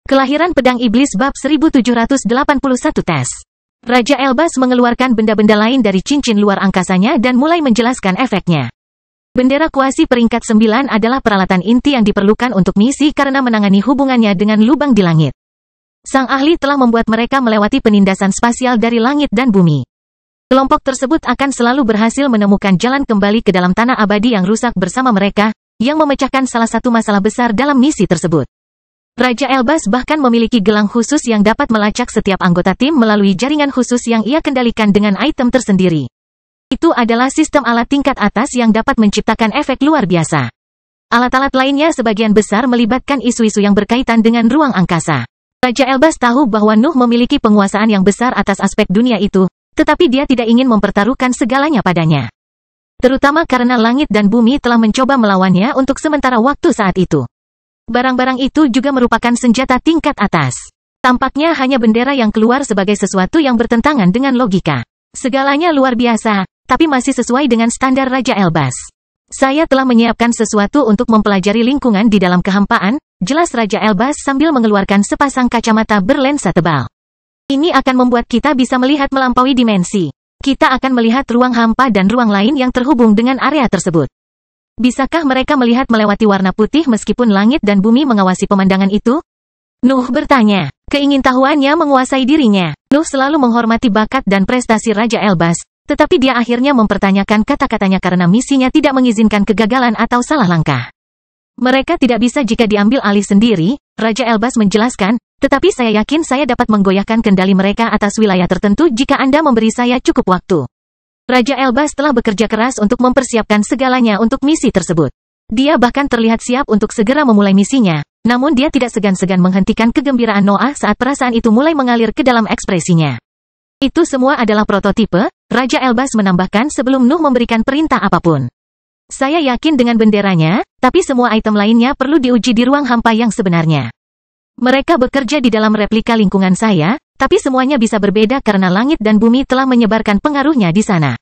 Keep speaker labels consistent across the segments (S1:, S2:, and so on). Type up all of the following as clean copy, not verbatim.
S1: Kelahiran Pedang Iblis bab 1781 tes. Raja Elbas mengeluarkan benda-benda lain dari cincin luar angkasanya dan mulai menjelaskan efeknya. Bendera kuasi peringkat 9 adalah peralatan inti yang diperlukan untuk misi karena menangani hubungannya dengan lubang di langit. Sang ahli telah membuat mereka melewati penindasan spasial dari langit dan bumi. Kelompok tersebut akan selalu berhasil menemukan jalan kembali ke dalam tanah abadi yang rusak bersama mereka, yang memecahkan salah satu masalah besar dalam misi tersebut. Raja Elbas bahkan memiliki gelang khusus yang dapat melacak setiap anggota tim melalui jaringan khusus yang ia kendalikan dengan item tersendiri. Itu adalah sistem alat tingkat atas yang dapat menciptakan efek luar biasa. Alat-alat lainnya sebagian besar melibatkan isu-isu yang berkaitan dengan ruang angkasa. Raja Elbas tahu bahwa Nuh memiliki penguasaan yang besar atas aspek dunia itu, tetapi dia tidak ingin mempertaruhkan segalanya padanya. Terutama karena langit dan bumi telah mencoba melawannya untuk sementara waktu saat itu. Barang-barang itu juga merupakan senjata tingkat atas. Tampaknya hanya bendera yang keluar sebagai sesuatu yang bertentangan dengan logika. Segalanya luar biasa, tapi masih sesuai dengan standar Raja Elbas. Saya telah menyiapkan sesuatu untuk mempelajari lingkungan di dalam kehampaan, jelas Raja Elbas sambil mengeluarkan sepasang kacamata berlensa tebal. Ini akan membuat kita bisa melihat melampaui dimensi. Kita akan melihat ruang hampa dan ruang lain yang terhubung dengan area tersebut. Bisakah mereka melihat melewati warna putih meskipun langit dan bumi mengawasi pemandangan itu? Nuh bertanya. Keingintahuannya menguasai dirinya. Nuh selalu menghormati bakat dan prestasi Raja Elbas, tetapi dia akhirnya mempertanyakan kata-katanya karena misinya tidak mengizinkan kegagalan atau salah langkah. Mereka tidak bisa jika diambil alih sendiri, Raja Elbas menjelaskan, tetapi saya yakin saya dapat menggoyahkan kendali mereka atas wilayah tertentu jika Anda memberi saya cukup waktu. Raja Elbas telah bekerja keras untuk mempersiapkan segalanya untuk misi tersebut. Dia bahkan terlihat siap untuk segera memulai misinya, namun dia tidak segan-segan menghentikan kegembiraan Noah saat perasaan itu mulai mengalir ke dalam ekspresinya. Itu semua adalah prototipe, Raja Elbas menambahkan sebelum Nuh memberikan perintah apapun. Saya yakin dengan benderanya, tapi semua item lainnya perlu diuji di ruang hampa yang sebenarnya. Mereka bekerja di dalam replika lingkungan saya, tapi semuanya bisa berbeda karena langit dan bumi telah menyebarkan pengaruhnya di sana.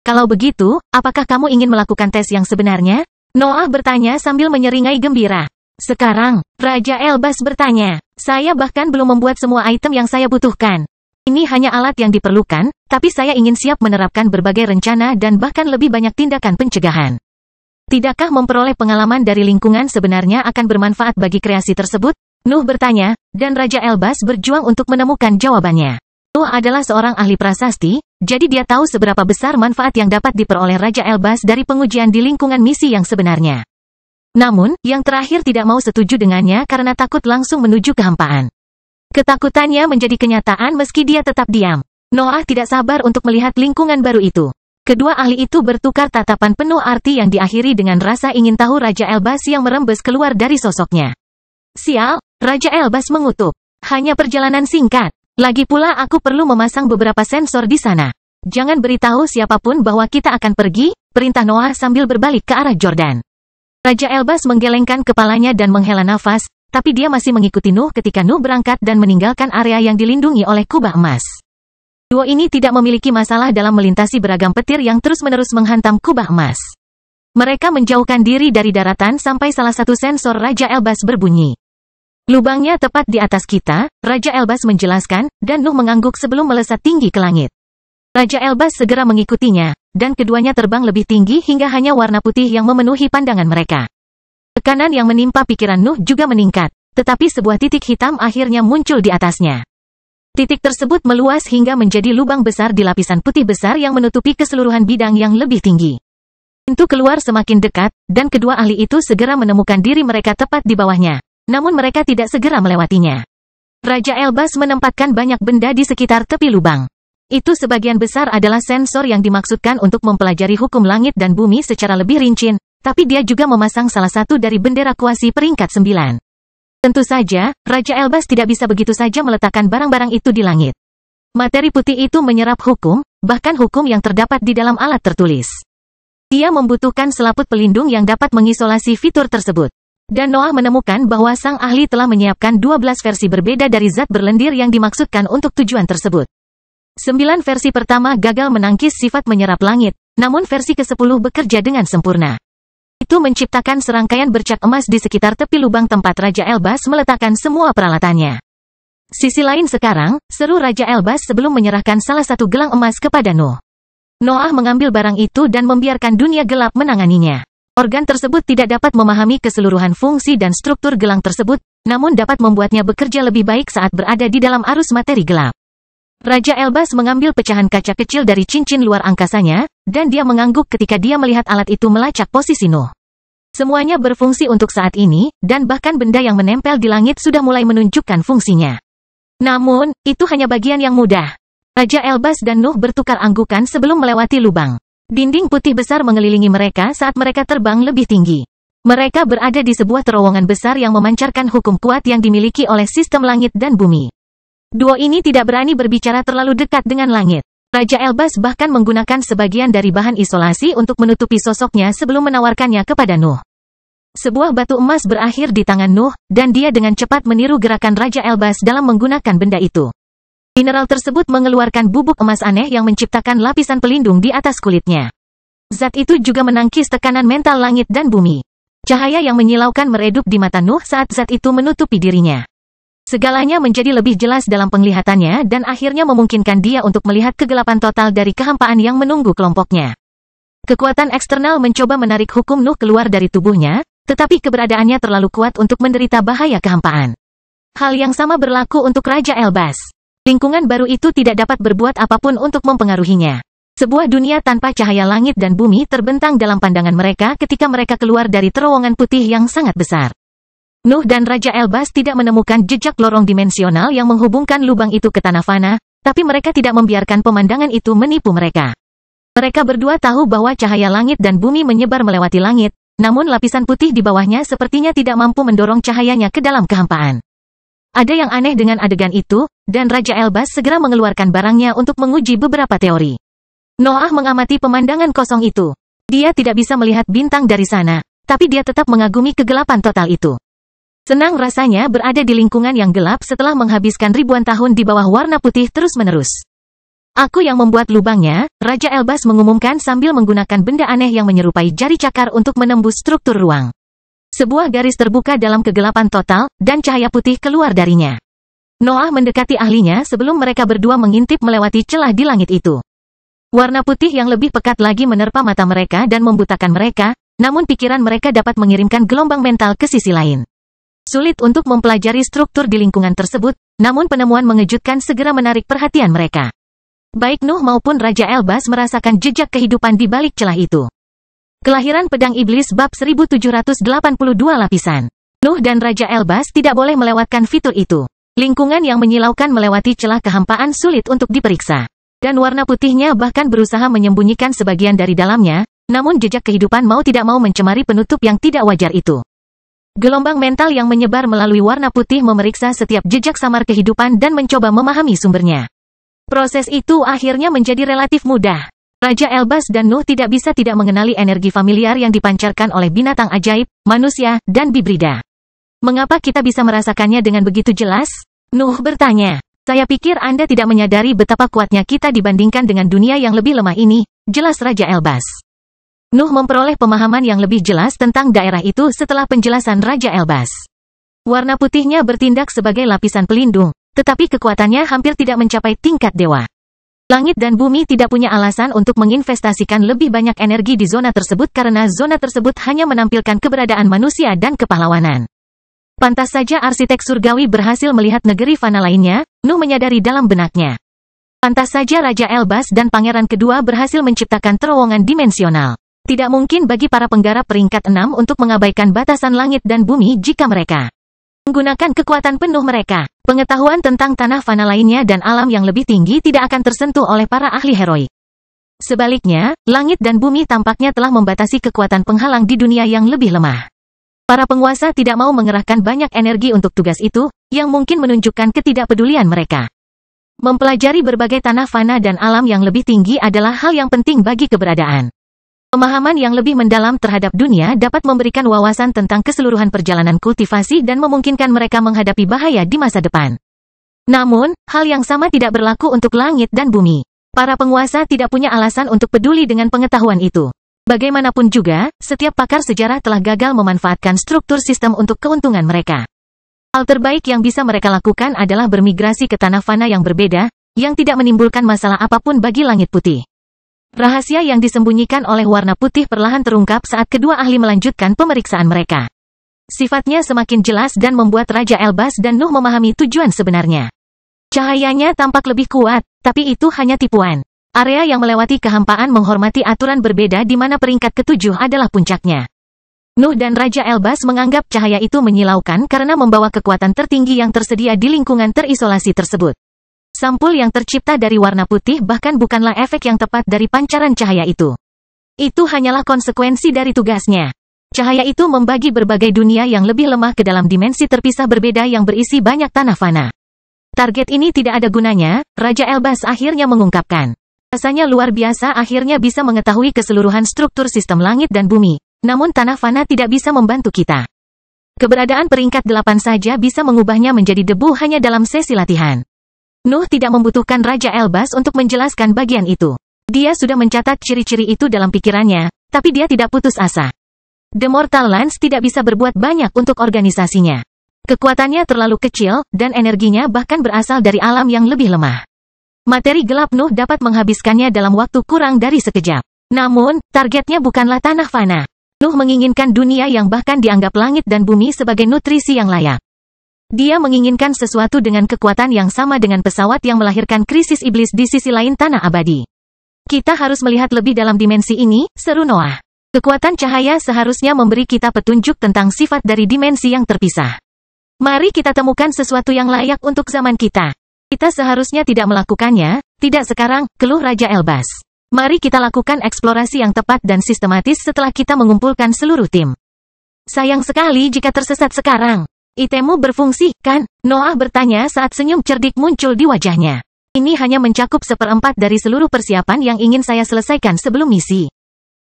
S1: Kalau begitu, apakah kamu ingin melakukan tes yang sebenarnya? Noah bertanya sambil menyeringai gembira. Sekarang, Raja Elbas bertanya, saya bahkan belum membuat semua item yang saya butuhkan. Ini hanya alat yang diperlukan, tapi saya ingin siap menerapkan berbagai rencana dan bahkan lebih banyak tindakan pencegahan. Tidakkah memperoleh pengalaman dari lingkungan sebenarnya akan bermanfaat bagi kreasi tersebut? Nuh bertanya, dan Raja Elbas berjuang untuk menemukan jawabannya. Nuh adalah seorang ahli prasasti, jadi dia tahu seberapa besar manfaat yang dapat diperoleh Raja Elbas dari pengujian di lingkungan misi yang sebenarnya. Namun, yang terakhir tidak mau setuju dengannya karena takut langsung menuju kehampaan. Ketakutannya menjadi kenyataan meski dia tetap diam. Noah tidak sabar untuk melihat lingkungan baru itu. Kedua ahli itu bertukar tatapan penuh arti yang diakhiri dengan rasa ingin tahu Raja Elbas yang merembes keluar dari sosoknya. Sial, Raja Elbas mengutuk. Hanya perjalanan singkat. Lagi pula aku perlu memasang beberapa sensor di sana. Jangan beritahu siapapun bahwa kita akan pergi, perintah Noah sambil berbalik ke arah Jordan. Raja Elbas menggelengkan kepalanya dan menghela nafas, tapi dia masih mengikuti Nuh ketika Nuh berangkat dan meninggalkan area yang dilindungi oleh kubah emas. Duo ini tidak memiliki masalah dalam melintasi beragam petir yang terus-menerus menghantam kubah emas. Mereka menjauhkan diri dari daratan sampai salah satu sensor Raja Elbas berbunyi. Lubangnya tepat di atas kita, Raja Elbas menjelaskan, dan Nuh mengangguk sebelum melesat tinggi ke langit. Raja Elbas segera mengikutinya, dan keduanya terbang lebih tinggi hingga hanya warna putih yang memenuhi pandangan mereka. Tekanan yang menimpa pikiran Nuh juga meningkat, tetapi sebuah titik hitam akhirnya muncul di atasnya. Titik tersebut meluas hingga menjadi lubang besar di lapisan putih besar yang menutupi keseluruhan bidang yang lebih tinggi. Pintu keluar semakin dekat, dan kedua ahli itu segera menemukan diri mereka tepat di bawahnya. Namun mereka tidak segera melewatinya. Raja Elbas menempatkan banyak benda di sekitar tepi lubang. Itu sebagian besar adalah sensor yang dimaksudkan untuk mempelajari hukum langit dan bumi secara lebih rinci, tapi dia juga memasang salah satu dari bendera kuasi peringkat 9. Tentu saja, Raja Elbas tidak bisa begitu saja meletakkan barang-barang itu di langit. Materi putih itu menyerap hukum, bahkan hukum yang terdapat di dalam alat tertulis. Dia membutuhkan selaput pelindung yang dapat mengisolasi fitur tersebut. Dan Noah menemukan bahwa sang ahli telah menyiapkan 12 versi berbeda dari zat berlendir yang dimaksudkan untuk tujuan tersebut. 9 versi pertama gagal menangkis sifat menyerap langit, namun versi ke-10 bekerja dengan sempurna. Itu menciptakan serangkaian bercak emas di sekitar tepi lubang tempat Raja Elbas meletakkan semua peralatannya. Sisi lain sekarang, seru Raja Elbas sebelum menyerahkan salah satu gelang emas kepada Nuh. Noah mengambil barang itu dan membiarkan dunia gelap menanganinya. Organ tersebut tidak dapat memahami keseluruhan fungsi dan struktur gelang tersebut, namun dapat membuatnya bekerja lebih baik saat berada di dalam arus materi gelap. Raja Elbas mengambil pecahan kaca kecil dari cincin luar angkasanya, dan dia mengangguk ketika dia melihat alat itu melacak posisi Nuh. Semuanya berfungsi untuk saat ini, dan bahkan benda yang menempel di langit sudah mulai menunjukkan fungsinya. Namun, itu hanya bagian yang mudah. Raja Elbas dan Nuh bertukar anggukan sebelum melewati lubang. Dinding putih besar mengelilingi mereka saat mereka terbang lebih tinggi. Mereka berada di sebuah terowongan besar yang memancarkan hukum kuat yang dimiliki oleh sistem langit dan bumi. Duo ini tidak berani berbicara terlalu dekat dengan langit. Raja Elbas bahkan menggunakan sebagian dari bahan isolasi untuk menutupi sosoknya sebelum menawarkannya kepada Nuh. Sebuah batu emas berakhir di tangan Nuh, dan dia dengan cepat meniru gerakan Raja Elbas dalam menggunakan benda itu. Mineral tersebut mengeluarkan bubuk emas aneh yang menciptakan lapisan pelindung di atas kulitnya. Zat itu juga menangkis tekanan mental langit dan bumi. Cahaya yang menyilaukan meredup di mata Nuh saat zat itu menutupi dirinya. Segalanya menjadi lebih jelas dalam penglihatannya dan akhirnya memungkinkan dia untuk melihat kegelapan total dari kehampaan yang menunggu kelompoknya. Kekuatan eksternal mencoba menarik hukum Nuh keluar dari tubuhnya, tetapi keberadaannya terlalu kuat untuk menderita bahaya kehampaan. Hal yang sama berlaku untuk Raja Elbas. Lingkungan baru itu tidak dapat berbuat apapun untuk mempengaruhinya. Sebuah dunia tanpa cahaya langit dan bumi terbentang dalam pandangan mereka ketika mereka keluar dari terowongan putih yang sangat besar. Nuh dan Raja Elbas tidak menemukan jejak lorong dimensional yang menghubungkan lubang itu ke tanah fana, tapi mereka tidak membiarkan pemandangan itu menipu mereka. Mereka berdua tahu bahwa cahaya langit dan bumi menyebar melewati langit, namun lapisan putih di bawahnya sepertinya tidak mampu mendorong cahayanya ke dalam kehampaan. Ada yang aneh dengan adegan itu, dan Raja Elbas segera mengeluarkan barangnya untuk menguji beberapa teori. Noah mengamati pemandangan kosong itu. Dia tidak bisa melihat bintang dari sana, tapi dia tetap mengagumi kegelapan total itu. Senang rasanya berada di lingkungan yang gelap setelah menghabiskan ribuan tahun di bawah warna putih terus-menerus. Aku yang membuat lubangnya, Raja Elbas mengumumkan sambil menggunakan benda aneh yang menyerupai jari cakar untuk menembus struktur ruang. Sebuah garis terbuka dalam kegelapan total, dan cahaya putih keluar darinya. Noah mendekati ahlinya sebelum mereka berdua mengintip melewati celah di langit itu. Warna putih yang lebih pekat lagi menerpa mata mereka dan membutakan mereka, namun pikiran mereka dapat mengirimkan gelombang mental ke sisi lain. Sulit untuk mempelajari struktur di lingkungan tersebut, namun penemuan mengejutkan segera menarik perhatian mereka. Baik Nuh maupun Raja Elbas merasakan jejak kehidupan di balik celah itu. Kelahiran Pedang Iblis bab 1782 lapisan. Nuh dan Raja Elbas tidak boleh melewatkan fitur itu. Lingkungan yang menyilaukan melewati celah kehampaan sulit untuk diperiksa. Dan warna putihnya bahkan berusaha menyembunyikan sebagian dari dalamnya, namun jejak kehidupan mau tidak mau mencemari penutup yang tidak wajar itu. Gelombang mental yang menyebar melalui warna putih memeriksa setiap jejak samar kehidupan dan mencoba memahami sumbernya. Proses itu akhirnya menjadi relatif mudah. Raja Elbas dan Nuh tidak bisa tidak mengenali energi familiar yang dipancarkan oleh binatang ajaib, manusia, dan bibrida. Mengapa kita bisa merasakannya dengan begitu jelas? Nuh bertanya. Saya pikir Anda tidak menyadari betapa kuatnya kita dibandingkan dengan dunia yang lebih lemah ini, jelas Raja Elbas. Nuh memperoleh pemahaman yang lebih jelas tentang daerah itu setelah penjelasan Raja Elbas. Warna putihnya bertindak sebagai lapisan pelindung, tetapi kekuatannya hampir tidak mencapai tingkat dewa. Langit dan bumi tidak punya alasan untuk menginvestasikan lebih banyak energi di zona tersebut karena zona tersebut hanya menampilkan keberadaan manusia dan kepahlawanan. Pantas saja arsitek surgawi berhasil melihat negeri fana lainnya, Nuh menyadari dalam benaknya. Pantas saja Raja Elbas dan Pangeran kedua berhasil menciptakan terowongan dimensional. Tidak mungkin bagi para penggarap peringkat 6 untuk mengabaikan batasan langit dan bumi jika mereka menggunakan kekuatan penuh mereka. Pengetahuan tentang tanah fana lainnya dan alam yang lebih tinggi tidak akan tersentuh oleh para ahli heroik. Sebaliknya, langit dan bumi tampaknya telah membatasi kekuatan penghalang di dunia yang lebih lemah. Para penguasa tidak mau mengerahkan banyak energi untuk tugas itu, yang mungkin menunjukkan ketidakpedulian mereka. Mempelajari berbagai tanah fana dan alam yang lebih tinggi adalah hal yang penting bagi keberadaan. Pemahaman yang lebih mendalam terhadap dunia dapat memberikan wawasan tentang keseluruhan perjalanan kultivasi dan memungkinkan mereka menghadapi bahaya di masa depan. Namun, hal yang sama tidak berlaku untuk langit dan bumi. Para penguasa tidak punya alasan untuk peduli dengan pengetahuan itu. Bagaimanapun juga, setiap pakar sejarah telah gagal memanfaatkan struktur sistem untuk keuntungan mereka. Hal terbaik yang bisa mereka lakukan adalah bermigrasi ke tanah fana yang berbeda, yang tidak menimbulkan masalah apapun bagi langit putih. Rahasia yang disembunyikan oleh warna putih perlahan terungkap saat kedua ahli melanjutkan pemeriksaan mereka. Sifatnya semakin jelas dan membuat Raja Elbas dan Nuh memahami tujuan sebenarnya. Cahayanya tampak lebih kuat, tapi itu hanya tipuan. Area yang melewati kehampaan menghormati aturan berbeda di mana peringkat ketujuh adalah puncaknya. Nuh dan Raja Elbas menganggap cahaya itu menyilaukan karena membawa kekuatan tertinggi yang tersedia di lingkungan terisolasi tersebut. Sampul yang tercipta dari warna putih bahkan bukanlah efek yang tepat dari pancaran cahaya itu. Itu hanyalah konsekuensi dari tugasnya. Cahaya itu membagi berbagai dunia yang lebih lemah ke dalam dimensi terpisah berbeda yang berisi banyak tanah fana. Target ini tidak ada gunanya, Raja Elbas akhirnya mengungkapkan. Rasanya luar biasa akhirnya bisa mengetahui keseluruhan struktur sistem langit dan bumi, namun tanah fana tidak bisa membantu kita. Keberadaan peringkat 8 saja bisa mengubahnya menjadi debu hanya dalam sesi latihan. Nuh tidak membutuhkan Raja Elbas untuk menjelaskan bagian itu. Dia sudah mencatat ciri-ciri itu dalam pikirannya, tapi dia tidak putus asa. The Mortal Lands tidak bisa berbuat banyak untuk organisasinya. Kekuatannya terlalu kecil, dan energinya bahkan berasal dari alam yang lebih lemah. Materi gelap Nuh dapat menghabiskannya dalam waktu kurang dari sekejap. Namun, targetnya bukanlah tanah fana. Nuh menginginkan dunia yang bahkan dianggap langit dan bumi sebagai nutrisi yang layak. Dia menginginkan sesuatu dengan kekuatan yang sama dengan pesawat yang melahirkan krisis iblis di sisi lain tanah abadi. Kita harus melihat lebih dalam dimensi ini, seru Noah. Kekuatan cahaya seharusnya memberi kita petunjuk tentang sifat dari dimensi yang terpisah. Mari kita temukan sesuatu yang layak untuk zaman kita. Kita seharusnya tidak melakukannya, tidak sekarang, keluh Raja Elbas. Mari kita lakukan eksplorasi yang tepat dan sistematis setelah kita mengumpulkan seluruh tim. Sayang sekali jika tersesat sekarang. Itemu berfungsi, kan? Noah bertanya saat senyum cerdik muncul di wajahnya. Ini hanya mencakup 1/4 dari seluruh persiapan yang ingin saya selesaikan sebelum misi.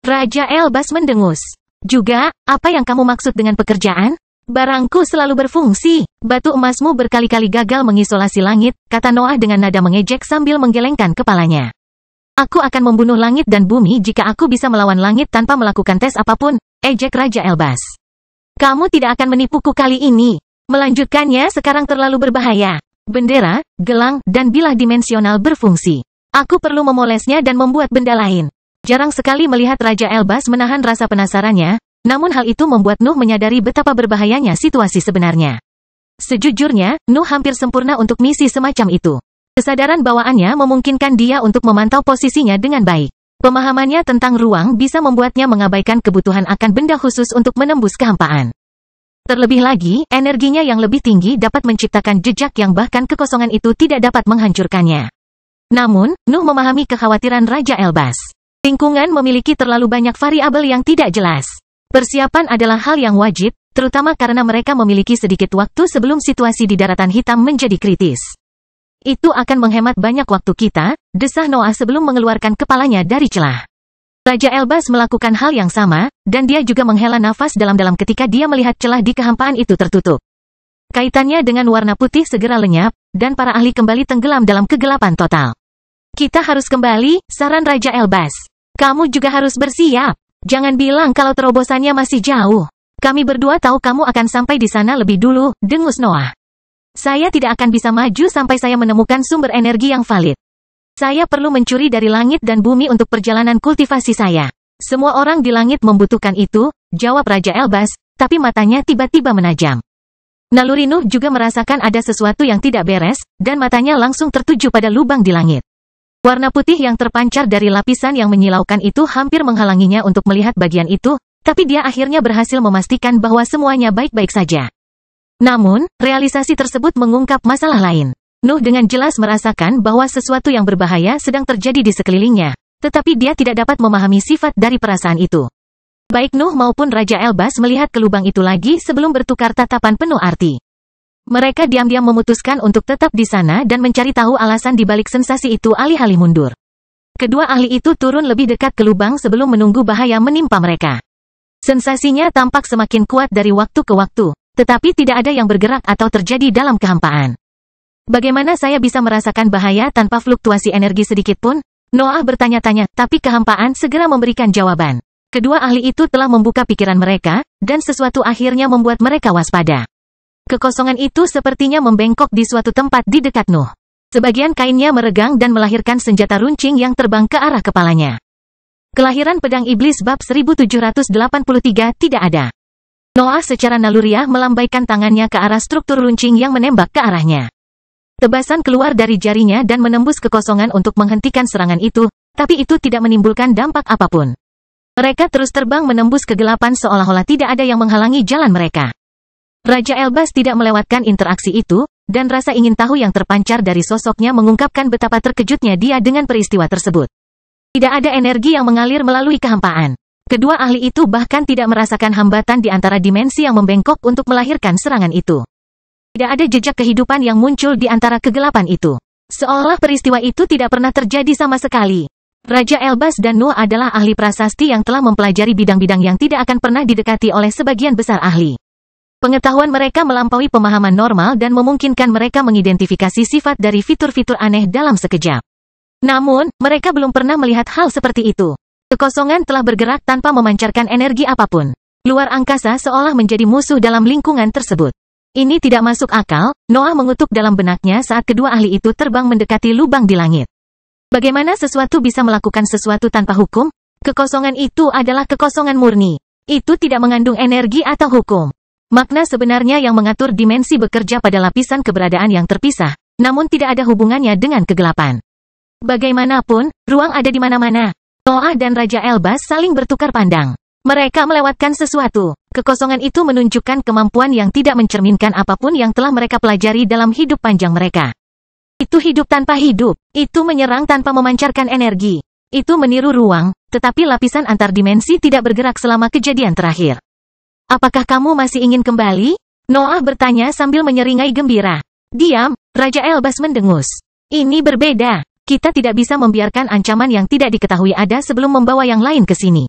S1: Raja Elbas mendengus. Juga, apa yang kamu maksud dengan pekerjaan? Barangku selalu berfungsi. Batu emasmu berkali-kali gagal mengisolasi langit, kata Noah dengan nada mengejek sambil menggelengkan kepalanya. Aku akan membunuh langit dan bumi jika aku bisa melawan langit tanpa melakukan tes apapun, ejek Raja Elbas. Kamu tidak akan menipuku kali ini. Melanjutkannya sekarang terlalu berbahaya. Bendera, gelang, dan bilah dimensional berfungsi. Aku perlu memolesnya dan membuat benda lain. Jarang sekali melihat Raja Elbas menahan rasa penasarannya, namun hal itu membuat Nuh menyadari betapa berbahayanya situasi sebenarnya. Sejujurnya, Nuh hampir sempurna untuk misi semacam itu. Kesadaran bawaannya memungkinkan dia untuk memantau posisinya dengan baik. Pemahamannya tentang ruang bisa membuatnya mengabaikan kebutuhan akan benda khusus untuk menembus kehampaan. Terlebih lagi, energinya yang lebih tinggi dapat menciptakan jejak yang bahkan kekosongan itu tidak dapat menghancurkannya. Namun, Nuh memahami kekhawatiran Raja Elbas. Lingkungan memiliki terlalu banyak variabel yang tidak jelas. Persiapan adalah hal yang wajib, terutama karena mereka memiliki sedikit waktu sebelum situasi di daratan hitam menjadi kritis. Itu akan menghemat banyak waktu kita, desah Noah sebelum mengeluarkan kepalanya dari celah. Raja Elbas melakukan hal yang sama, dan dia juga menghela nafas dalam-dalam ketika dia melihat celah di kehampaan itu tertutup. Kaitannya dengan warna putih segera lenyap, dan para ahli kembali tenggelam dalam kegelapan total. Kita harus kembali, saran Raja Elbas. Kamu juga harus bersiap. Jangan bilang kalau terobosannya masih jauh. Kami berdua tahu kamu akan sampai di sana lebih dulu, dengus Noah. Saya tidak akan bisa maju sampai saya menemukan sumber energi yang valid. Saya perlu mencuri dari langit dan bumi untuk perjalanan kultivasi saya. Semua orang di langit membutuhkan itu, jawab Raja Elbas, tapi matanya tiba-tiba menajam. Naluri Nuh juga merasakan ada sesuatu yang tidak beres, dan matanya langsung tertuju pada lubang di langit. Warna putih yang terpancar dari lapisan yang menyilaukan itu hampir menghalanginya untuk melihat bagian itu, tapi dia akhirnya berhasil memastikan bahwa semuanya baik-baik saja. Namun, realisasi tersebut mengungkap masalah lain. Nuh dengan jelas merasakan bahwa sesuatu yang berbahaya sedang terjadi di sekelilingnya, tetapi dia tidak dapat memahami sifat dari perasaan itu. Baik Nuh maupun Raja Elbas melihat ke lubang itu lagi sebelum bertukar tatapan penuh arti. Mereka diam-diam memutuskan untuk tetap di sana dan mencari tahu alasan di balik sensasi itu alih-alih mundur. Kedua ahli itu turun lebih dekat ke lubang sebelum menunggu bahaya menimpa mereka. Sensasinya tampak semakin kuat dari waktu ke waktu, tetapi tidak ada yang bergerak atau terjadi dalam kehampaan. Bagaimana saya bisa merasakan bahaya tanpa fluktuasi energi sedikit pun? Noah bertanya-tanya, tapi kehampaan segera memberikan jawaban. Kedua ahli itu telah membuka pikiran mereka, dan sesuatu akhirnya membuat mereka waspada. Kekosongan itu sepertinya membengkok di suatu tempat di dekat Nuh. Sebagian kainnya meregang dan melahirkan senjata runcing yang terbang ke arah kepalanya. Kelahiran pedang iblis bab 1783 tidak ada. Noah secara naluriah melambaikan tangannya ke arah struktur runcing yang menembak ke arahnya. Tebasan keluar dari jarinya dan menembus kekosongan untuk menghentikan serangan itu, tapi itu tidak menimbulkan dampak apapun. Mereka terus terbang menembus kegelapan seolah-olah tidak ada yang menghalangi jalan mereka. Raja Elbas tidak melewatkan interaksi itu, dan rasa ingin tahu yang terpancar dari sosoknya mengungkapkan betapa terkejutnya dia dengan peristiwa tersebut. Tidak ada energi yang mengalir melalui kehampaan. Kedua ahli itu bahkan tidak merasakan hambatan di antara dimensi yang membengkok untuk melahirkan serangan itu. Tidak ada jejak kehidupan yang muncul di antara kegelapan itu. Seolah peristiwa itu tidak pernah terjadi sama sekali. Raja Elbas dan Nuh adalah ahli prasasti yang telah mempelajari bidang-bidang yang tidak akan pernah didekati oleh sebagian besar ahli. Pengetahuan mereka melampaui pemahaman normal dan memungkinkan mereka mengidentifikasi sifat dari fitur-fitur aneh dalam sekejap. Namun, mereka belum pernah melihat hal seperti itu. Kekosongan telah bergerak tanpa memancarkan energi apapun. Luar angkasa seolah menjadi musuh dalam lingkungan tersebut. Ini tidak masuk akal, Noah mengutuk dalam benaknya saat kedua ahli itu terbang mendekati lubang di langit. Bagaimana sesuatu bisa melakukan sesuatu tanpa hukum? Kekosongan itu adalah kekosongan murni. Itu tidak mengandung energi atau hukum. Makna sebenarnya yang mengatur dimensi bekerja pada lapisan keberadaan yang terpisah, namun tidak ada hubungannya dengan kegelapan. Bagaimanapun, ruang ada di mana-mana. Noah dan Raja Elbas saling bertukar pandang. Mereka melewatkan sesuatu. Kekosongan itu menunjukkan kemampuan yang tidak mencerminkan apapun yang telah mereka pelajari dalam hidup panjang mereka. Itu hidup tanpa hidup. Itu menyerang tanpa memancarkan energi. Itu meniru ruang, tetapi lapisan antar dimensi tidak bergerak selama kejadian terakhir. Apakah kamu masih ingin kembali? Noah bertanya sambil menyeringai gembira. Diam, Raja Elbas mendengus. Ini berbeda. Kita tidak bisa membiarkan ancaman yang tidak diketahui ada sebelum membawa yang lain ke sini.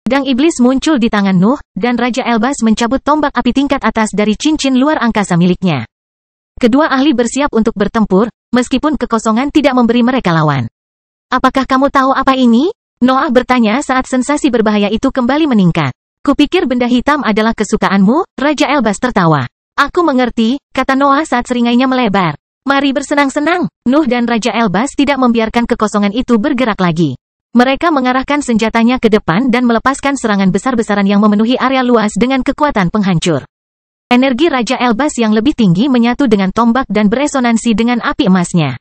S1: Pedang iblis muncul di tangan Nuh, dan Raja Elbas mencabut tombak api tingkat atas dari cincin luar angkasa miliknya. Kedua ahli bersiap untuk bertempur, meskipun kekosongan tidak memberi mereka lawan. Apakah kamu tahu apa ini? Noah bertanya saat sensasi berbahaya itu kembali meningkat. Kupikir benda hitam adalah kesukaanmu, Raja Elbas tertawa. Aku mengerti, kata Noah saat seringainya melebar. Mari bersenang-senang. Nuh dan Raja Elbas tidak membiarkan kekosongan itu bergerak lagi. Mereka mengarahkan senjatanya ke depan dan melepaskan serangan besar-besaran yang memenuhi area luas dengan kekuatan penghancur. Energi Raja Elbas yang lebih tinggi menyatu dengan tombak dan beresonansi dengan api emasnya.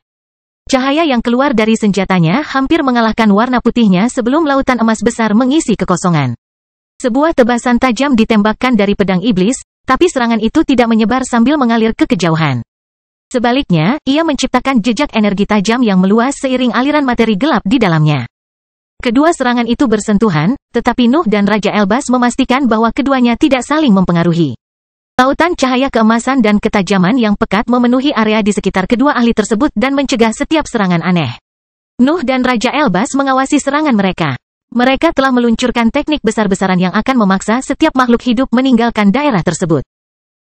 S1: Cahaya yang keluar dari senjatanya hampir mengalahkan warna putihnya sebelum lautan emas besar mengisi kekosongan. Sebuah tebasan tajam ditembakkan dari pedang iblis, tapi serangan itu tidak menyebar sambil mengalir ke kejauhan. Sebaliknya, ia menciptakan jejak energi tajam yang meluas seiring aliran materi gelap di dalamnya. Kedua serangan itu bersentuhan, tetapi Nuh dan Raja Elbas memastikan bahwa keduanya tidak saling mempengaruhi. Lautan cahaya keemasan dan ketajaman yang pekat memenuhi area di sekitar kedua ahli tersebut dan mencegah setiap serangan aneh. Nuh dan Raja Elbas mengawasi serangan mereka. Mereka telah meluncurkan teknik besar-besaran yang akan memaksa setiap makhluk hidup meninggalkan daerah tersebut.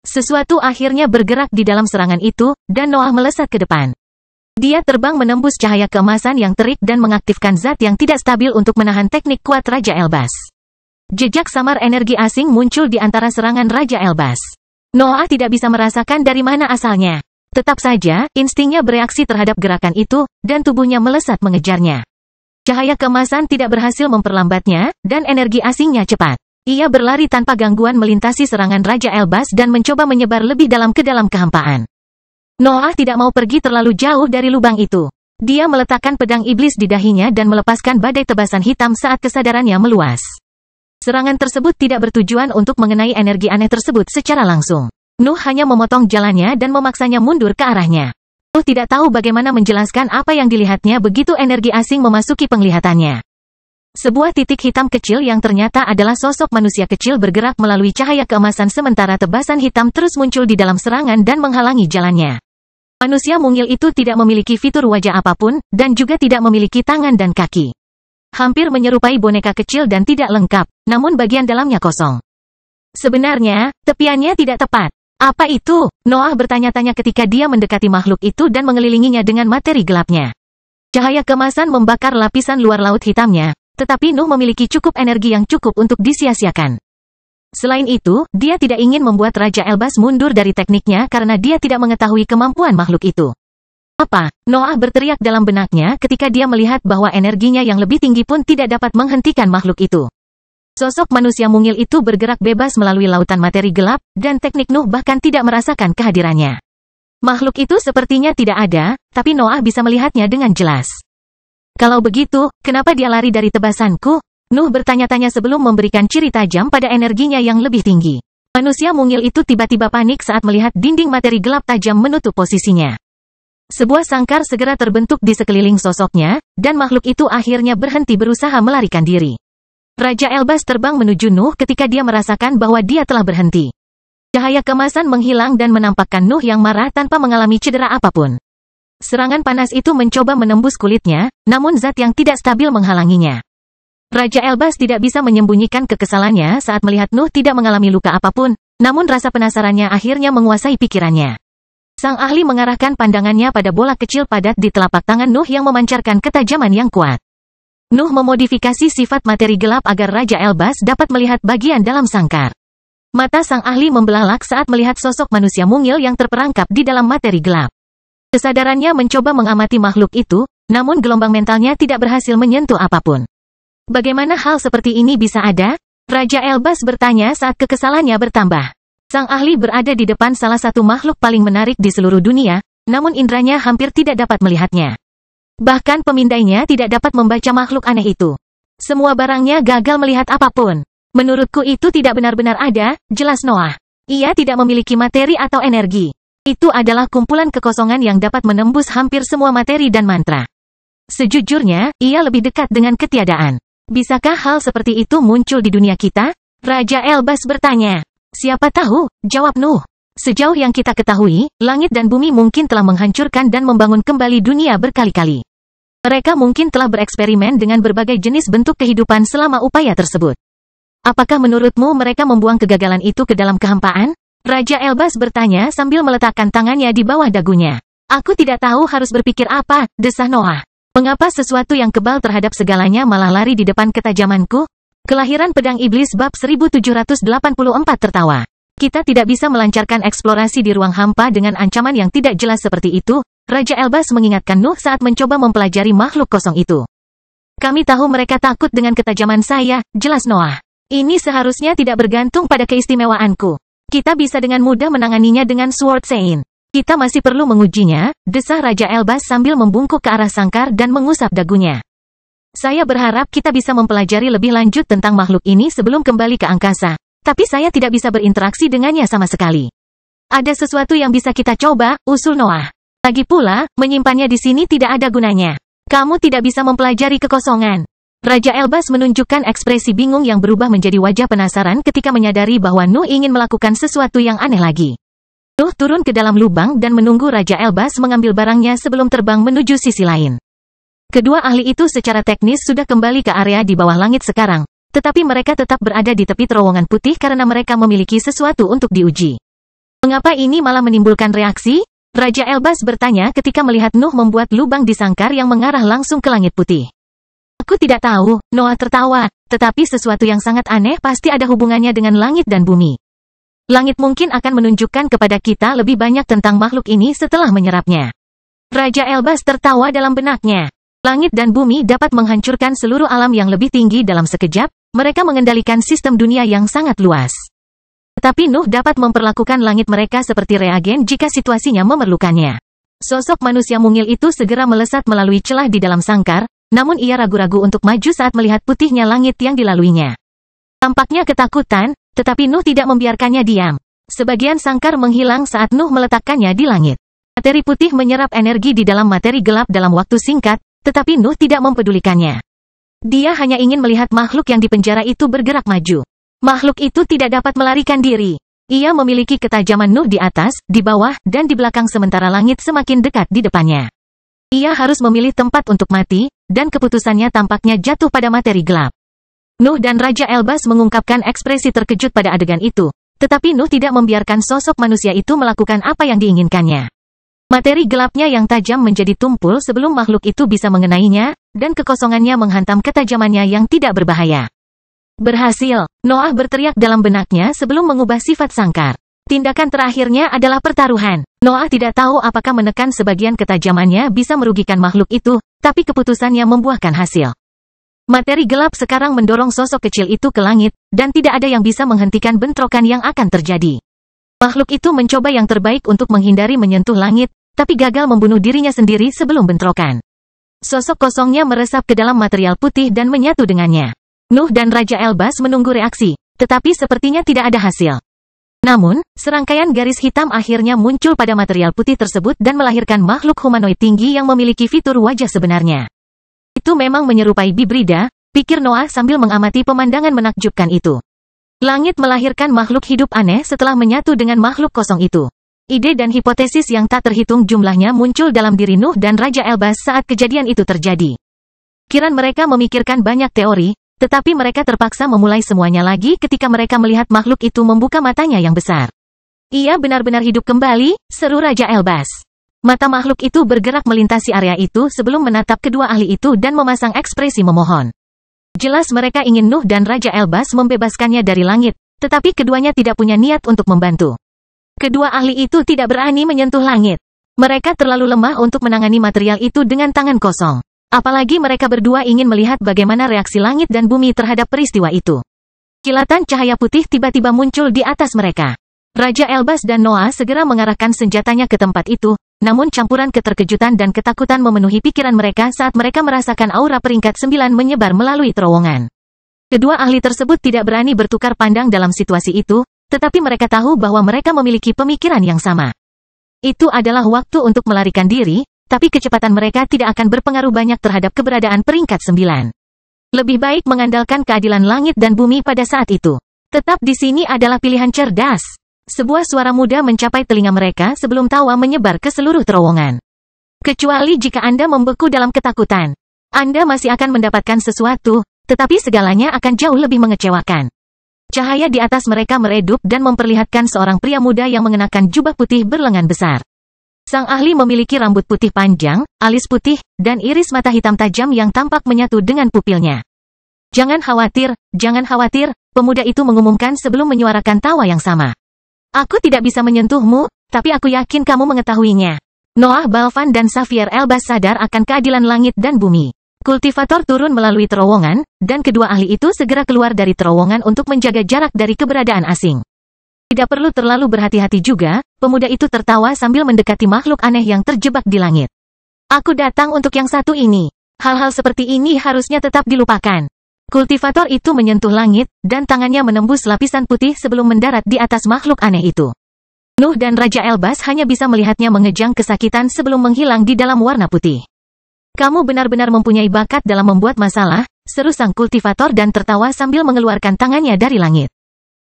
S1: Sesuatu akhirnya bergerak di dalam serangan itu, dan Noah melesat ke depan. Dia terbang menembus cahaya keemasan yang terik dan mengaktifkan zat yang tidak stabil untuk menahan teknik kuat Raja Elbas. Jejak samar energi asing muncul di antara serangan Raja Elbas. Noah tidak bisa merasakan dari mana asalnya. Tetap saja, instingnya bereaksi terhadap gerakan itu, dan tubuhnya melesat mengejarnya. Cahaya keemasan tidak berhasil memperlambatnya, dan energi asingnya cepat. Ia berlari tanpa gangguan melintasi serangan Raja Elbas dan mencoba menyebar lebih dalam ke dalam kehampaan. Noah tidak mau pergi terlalu jauh dari lubang itu. Dia meletakkan pedang iblis di dahinya dan melepaskan badai tebasan hitam saat kesadarannya meluas. Serangan tersebut tidak bertujuan untuk mengenai energi aneh tersebut secara langsung. Nuh hanya memotong jalannya dan memaksanya mundur ke arahnya. Nuh tidak tahu bagaimana menjelaskan apa yang dilihatnya begitu energi asing memasuki penglihatannya. Sebuah titik hitam kecil yang ternyata adalah sosok manusia kecil bergerak melalui cahaya keemasan sementara tebasan hitam terus muncul di dalam serangan dan menghalangi jalannya. Manusia mungil itu tidak memiliki fitur wajah apapun, dan juga tidak memiliki tangan dan kaki. Hampir menyerupai boneka kecil dan tidak lengkap, namun bagian dalamnya kosong. Sebenarnya, tepiannya tidak tepat. Apa itu? Noah bertanya-tanya ketika dia mendekati makhluk itu dan mengelilinginya dengan materi gelapnya. Cahaya kemasan membakar lapisan luar laut hitamnya, tetapi Nuh memiliki cukup energi yang cukup untuk disia-siakan. Selain itu, dia tidak ingin membuat Raja Elbas mundur dari tekniknya karena dia tidak mengetahui kemampuan makhluk itu. Apa? Noah berteriak dalam benaknya ketika dia melihat bahwa energinya yang lebih tinggi pun tidak dapat menghentikan makhluk itu. Sosok manusia mungil itu bergerak bebas melalui lautan materi gelap, dan teknik Nuh bahkan tidak merasakan kehadirannya. Makhluk itu sepertinya tidak ada, tapi Noah bisa melihatnya dengan jelas. Kalau begitu, kenapa dia lari dari tebasanku? Nuh bertanya-tanya sebelum memberikan ciri tajam pada energinya yang lebih tinggi. Manusia mungil itu tiba-tiba panik saat melihat dinding materi gelap tajam menutup posisinya. Sebuah sangkar segera terbentuk di sekeliling sosoknya, dan makhluk itu akhirnya berhenti berusaha melarikan diri. Raja Elbas terbang menuju Nuh ketika dia merasakan bahwa dia telah berhenti. Cahaya kemasan menghilang dan menampakkan Nuh yang marah tanpa mengalami cedera apapun. Serangan panas itu mencoba menembus kulitnya, namun zat yang tidak stabil menghalanginya. Raja Elbas tidak bisa menyembunyikan kekesalannya saat melihat Nuh tidak mengalami luka apapun, namun rasa penasarannya akhirnya menguasai pikirannya. Sang ahli mengarahkan pandangannya pada bola kecil padat di telapak tangan Nuh yang memancarkan ketajaman yang kuat. Nuh memodifikasi sifat materi gelap agar Raja Elbas dapat melihat bagian dalam sangkar. Mata sang ahli membelalak saat melihat sosok manusia mungil yang terperangkap di dalam materi gelap. Kesadarannya mencoba mengamati makhluk itu, namun gelombang mentalnya tidak berhasil menyentuh apapun. Bagaimana hal seperti ini bisa ada? Raja Elbas bertanya saat kekesalannya bertambah. Sang ahli berada di depan salah satu makhluk paling menarik di seluruh dunia, namun indranya hampir tidak dapat melihatnya. Bahkan pemindainya tidak dapat membaca makhluk aneh itu. Semua barangnya gagal melihat apapun. Menurutku itu tidak benar-benar ada, jelas Noah. Ia tidak memiliki materi atau energi. Itu adalah kumpulan kekosongan yang dapat menembus hampir semua materi dan mantra. Sejujurnya, ia lebih dekat dengan ketiadaan. Bisakah hal seperti itu muncul di dunia kita? Raja Elbas bertanya. Siapa tahu, jawab Nuh. Sejauh yang kita ketahui, langit dan bumi mungkin telah menghancurkan dan membangun kembali dunia berkali-kali. Mereka mungkin telah bereksperimen dengan berbagai jenis bentuk kehidupan selama upaya tersebut. Apakah menurutmu mereka membuang kegagalan itu ke dalam kehampaan? Raja Elbas bertanya sambil meletakkan tangannya di bawah dagunya. Aku tidak tahu harus berpikir apa, desah Noah. Mengapa sesuatu yang kebal terhadap segalanya malah lari di depan ketajamanku? Kelahiran Pedang Iblis bab 1784 tertawa. Kita tidak bisa melancarkan eksplorasi di ruang hampa dengan ancaman yang tidak jelas seperti itu, Raja Elbas mengingatkan Nuh saat mencoba mempelajari makhluk kosong itu. Kami tahu mereka takut dengan ketajaman saya, jelas Noah. Ini seharusnya tidak bergantung pada keistimewaanku. Kita bisa dengan mudah menanganinya dengan Sword Sein. Kita masih perlu mengujinya, desah Raja Elbas sambil membungkuk ke arah sangkar dan mengusap dagunya. Saya berharap kita bisa mempelajari lebih lanjut tentang makhluk ini sebelum kembali ke angkasa, tapi saya tidak bisa berinteraksi dengannya sama sekali. Ada sesuatu yang bisa kita coba, usul Noah. Lagi pula, menyimpannya di sini tidak ada gunanya. Kamu tidak bisa mempelajari kekosongan. Raja Elbas menunjukkan ekspresi bingung yang berubah menjadi wajah penasaran ketika menyadari bahwa Nuh ingin melakukan sesuatu yang aneh lagi. Nuh turun ke dalam lubang dan menunggu Raja Elbas mengambil barangnya sebelum terbang menuju sisi lain. Kedua ahli itu secara teknis sudah kembali ke area di bawah langit sekarang, tetapi mereka tetap berada di tepi terowongan putih karena mereka memiliki sesuatu untuk diuji. Mengapa ini malah menimbulkan reaksi? Raja Elbas bertanya ketika melihat Nuh membuat lubang di sangkar yang mengarah langsung ke langit putih. Aku tidak tahu, Noah tertawa, tetapi sesuatu yang sangat aneh pasti ada hubungannya dengan langit dan bumi. Langit mungkin akan menunjukkan kepada kita lebih banyak tentang makhluk ini setelah menyerapnya. Raja Elbas tertawa dalam benaknya. Langit dan bumi dapat menghancurkan seluruh alam yang lebih tinggi dalam sekejap, mereka mengendalikan sistem dunia yang sangat luas. Tetapi Nuh dapat memperlakukan langit mereka seperti reagen jika situasinya memerlukannya. Sosok manusia mungil itu segera melesat melalui celah di dalam sangkar, namun ia ragu-ragu untuk maju saat melihat putihnya langit yang dilaluinya. Tampaknya ketakutan, tetapi Nuh tidak membiarkannya diam. Sebagian sangkar menghilang saat Nuh meletakkannya di langit. Materi putih menyerap energi di dalam materi gelap dalam waktu singkat, tetapi Nuh tidak mempedulikannya. Dia hanya ingin melihat makhluk yang dipenjara itu bergerak maju. Makhluk itu tidak dapat melarikan diri. Ia memiliki ketajaman Nuh di atas, di bawah, dan di belakang sementara langit semakin dekat di depannya. Ia harus memilih tempat untuk mati, dan keputusannya tampaknya jatuh pada materi gelap. Nuh dan Raja Elbas mengungkapkan ekspresi terkejut pada adegan itu, tetapi Nuh tidak membiarkan sosok manusia itu melakukan apa yang diinginkannya. Materi gelapnya yang tajam menjadi tumpul sebelum makhluk itu bisa mengenainya, dan kekosongannya menghantam ketajamannya yang tidak berbahaya. Berhasil, Noah berteriak dalam benaknya sebelum mengubah sifat sangkar. Tindakan terakhirnya adalah pertaruhan. Noah tidak tahu apakah menekan sebagian ketajamannya bisa merugikan makhluk itu, tapi keputusannya membuahkan hasil. Materi gelap sekarang mendorong sosok kecil itu ke langit, dan tidak ada yang bisa menghentikan bentrokan yang akan terjadi. Makhluk itu mencoba yang terbaik untuk menghindari menyentuh langit, tapi gagal membunuh dirinya sendiri sebelum bentrokan. Sosok kosongnya meresap ke dalam material putih dan menyatu dengannya. Nuh dan Raja Elbas menunggu reaksi, tetapi sepertinya tidak ada hasil. Namun, serangkaian garis hitam akhirnya muncul pada material putih tersebut dan melahirkan makhluk humanoid tinggi yang memiliki fitur wajah sebenarnya. Itu memang menyerupai bibrida, pikir Noah sambil mengamati pemandangan menakjubkan itu. Langit melahirkan makhluk hidup aneh setelah menyatu dengan makhluk kosong itu. Ide dan hipotesis yang tak terhitung jumlahnya muncul dalam diri Nuh dan Raja Elbas saat kejadian itu terjadi. Pikiran mereka memikirkan banyak teori, tetapi mereka terpaksa memulai semuanya lagi ketika mereka melihat makhluk itu membuka matanya yang besar. Ia benar-benar hidup kembali, seru Raja Elbas. Mata makhluk itu bergerak melintasi area itu sebelum menatap kedua ahli itu dan memasang ekspresi memohon. Jelas mereka ingin Nuh dan Raja Elbas membebaskannya dari langit, tetapi keduanya tidak punya niat untuk membantu. Kedua ahli itu tidak berani menyentuh langit. Mereka terlalu lemah untuk menangani material itu dengan tangan kosong. Apalagi mereka berdua ingin melihat bagaimana reaksi langit dan bumi terhadap peristiwa itu. Kilatan cahaya putih tiba-tiba muncul di atas mereka. Raja Elbas dan Noah segera mengarahkan senjatanya ke tempat itu, namun campuran keterkejutan dan ketakutan memenuhi pikiran mereka saat mereka merasakan aura peringkat 9 menyebar melalui terowongan. Kedua ahli tersebut tidak berani bertukar pandang dalam situasi itu, tetapi mereka tahu bahwa mereka memiliki pemikiran yang sama. Itu adalah waktu untuk melarikan diri, tapi kecepatan mereka tidak akan berpengaruh banyak terhadap keberadaan peringkat 9. Lebih baik mengandalkan keadilan langit dan bumi pada saat itu. Tetap di sini adalah pilihan cerdas. Sebuah suara muda mencapai telinga mereka sebelum tawa menyebar ke seluruh terowongan. Kecuali jika Anda membeku dalam ketakutan. Anda masih akan mendapatkan sesuatu, tetapi segalanya akan jauh lebih mengecewakan. Cahaya di atas mereka meredup dan memperlihatkan seorang pria muda yang mengenakan jubah putih berlengan besar. Sang ahli memiliki rambut putih panjang, alis putih, dan iris mata hitam tajam yang tampak menyatu dengan pupilnya. Jangan khawatir, pemuda itu mengumumkan sebelum menyuarakan tawa yang sama. Aku tidak bisa menyentuhmu, tapi aku yakin kamu mengetahuinya. Noah Balvan dan Xavier Elbas sadar akan keadilan langit dan bumi. Kultivator turun melalui terowongan, dan kedua ahli itu segera keluar dari terowongan untuk menjaga jarak dari keberadaan asing. Tidak perlu terlalu berhati-hati juga, pemuda itu tertawa sambil mendekati makhluk aneh yang terjebak di langit. Aku datang untuk yang satu ini. Hal-hal seperti ini harusnya tetap dilupakan. Kultivator itu menyentuh langit, dan tangannya menembus lapisan putih sebelum mendarat di atas makhluk aneh itu. Nuh dan Raja Elbas hanya bisa melihatnya mengejang kesakitan sebelum menghilang di dalam warna putih. Kamu benar-benar mempunyai bakat dalam membuat masalah, seru sang kultivator dan tertawa sambil mengeluarkan tangannya dari langit.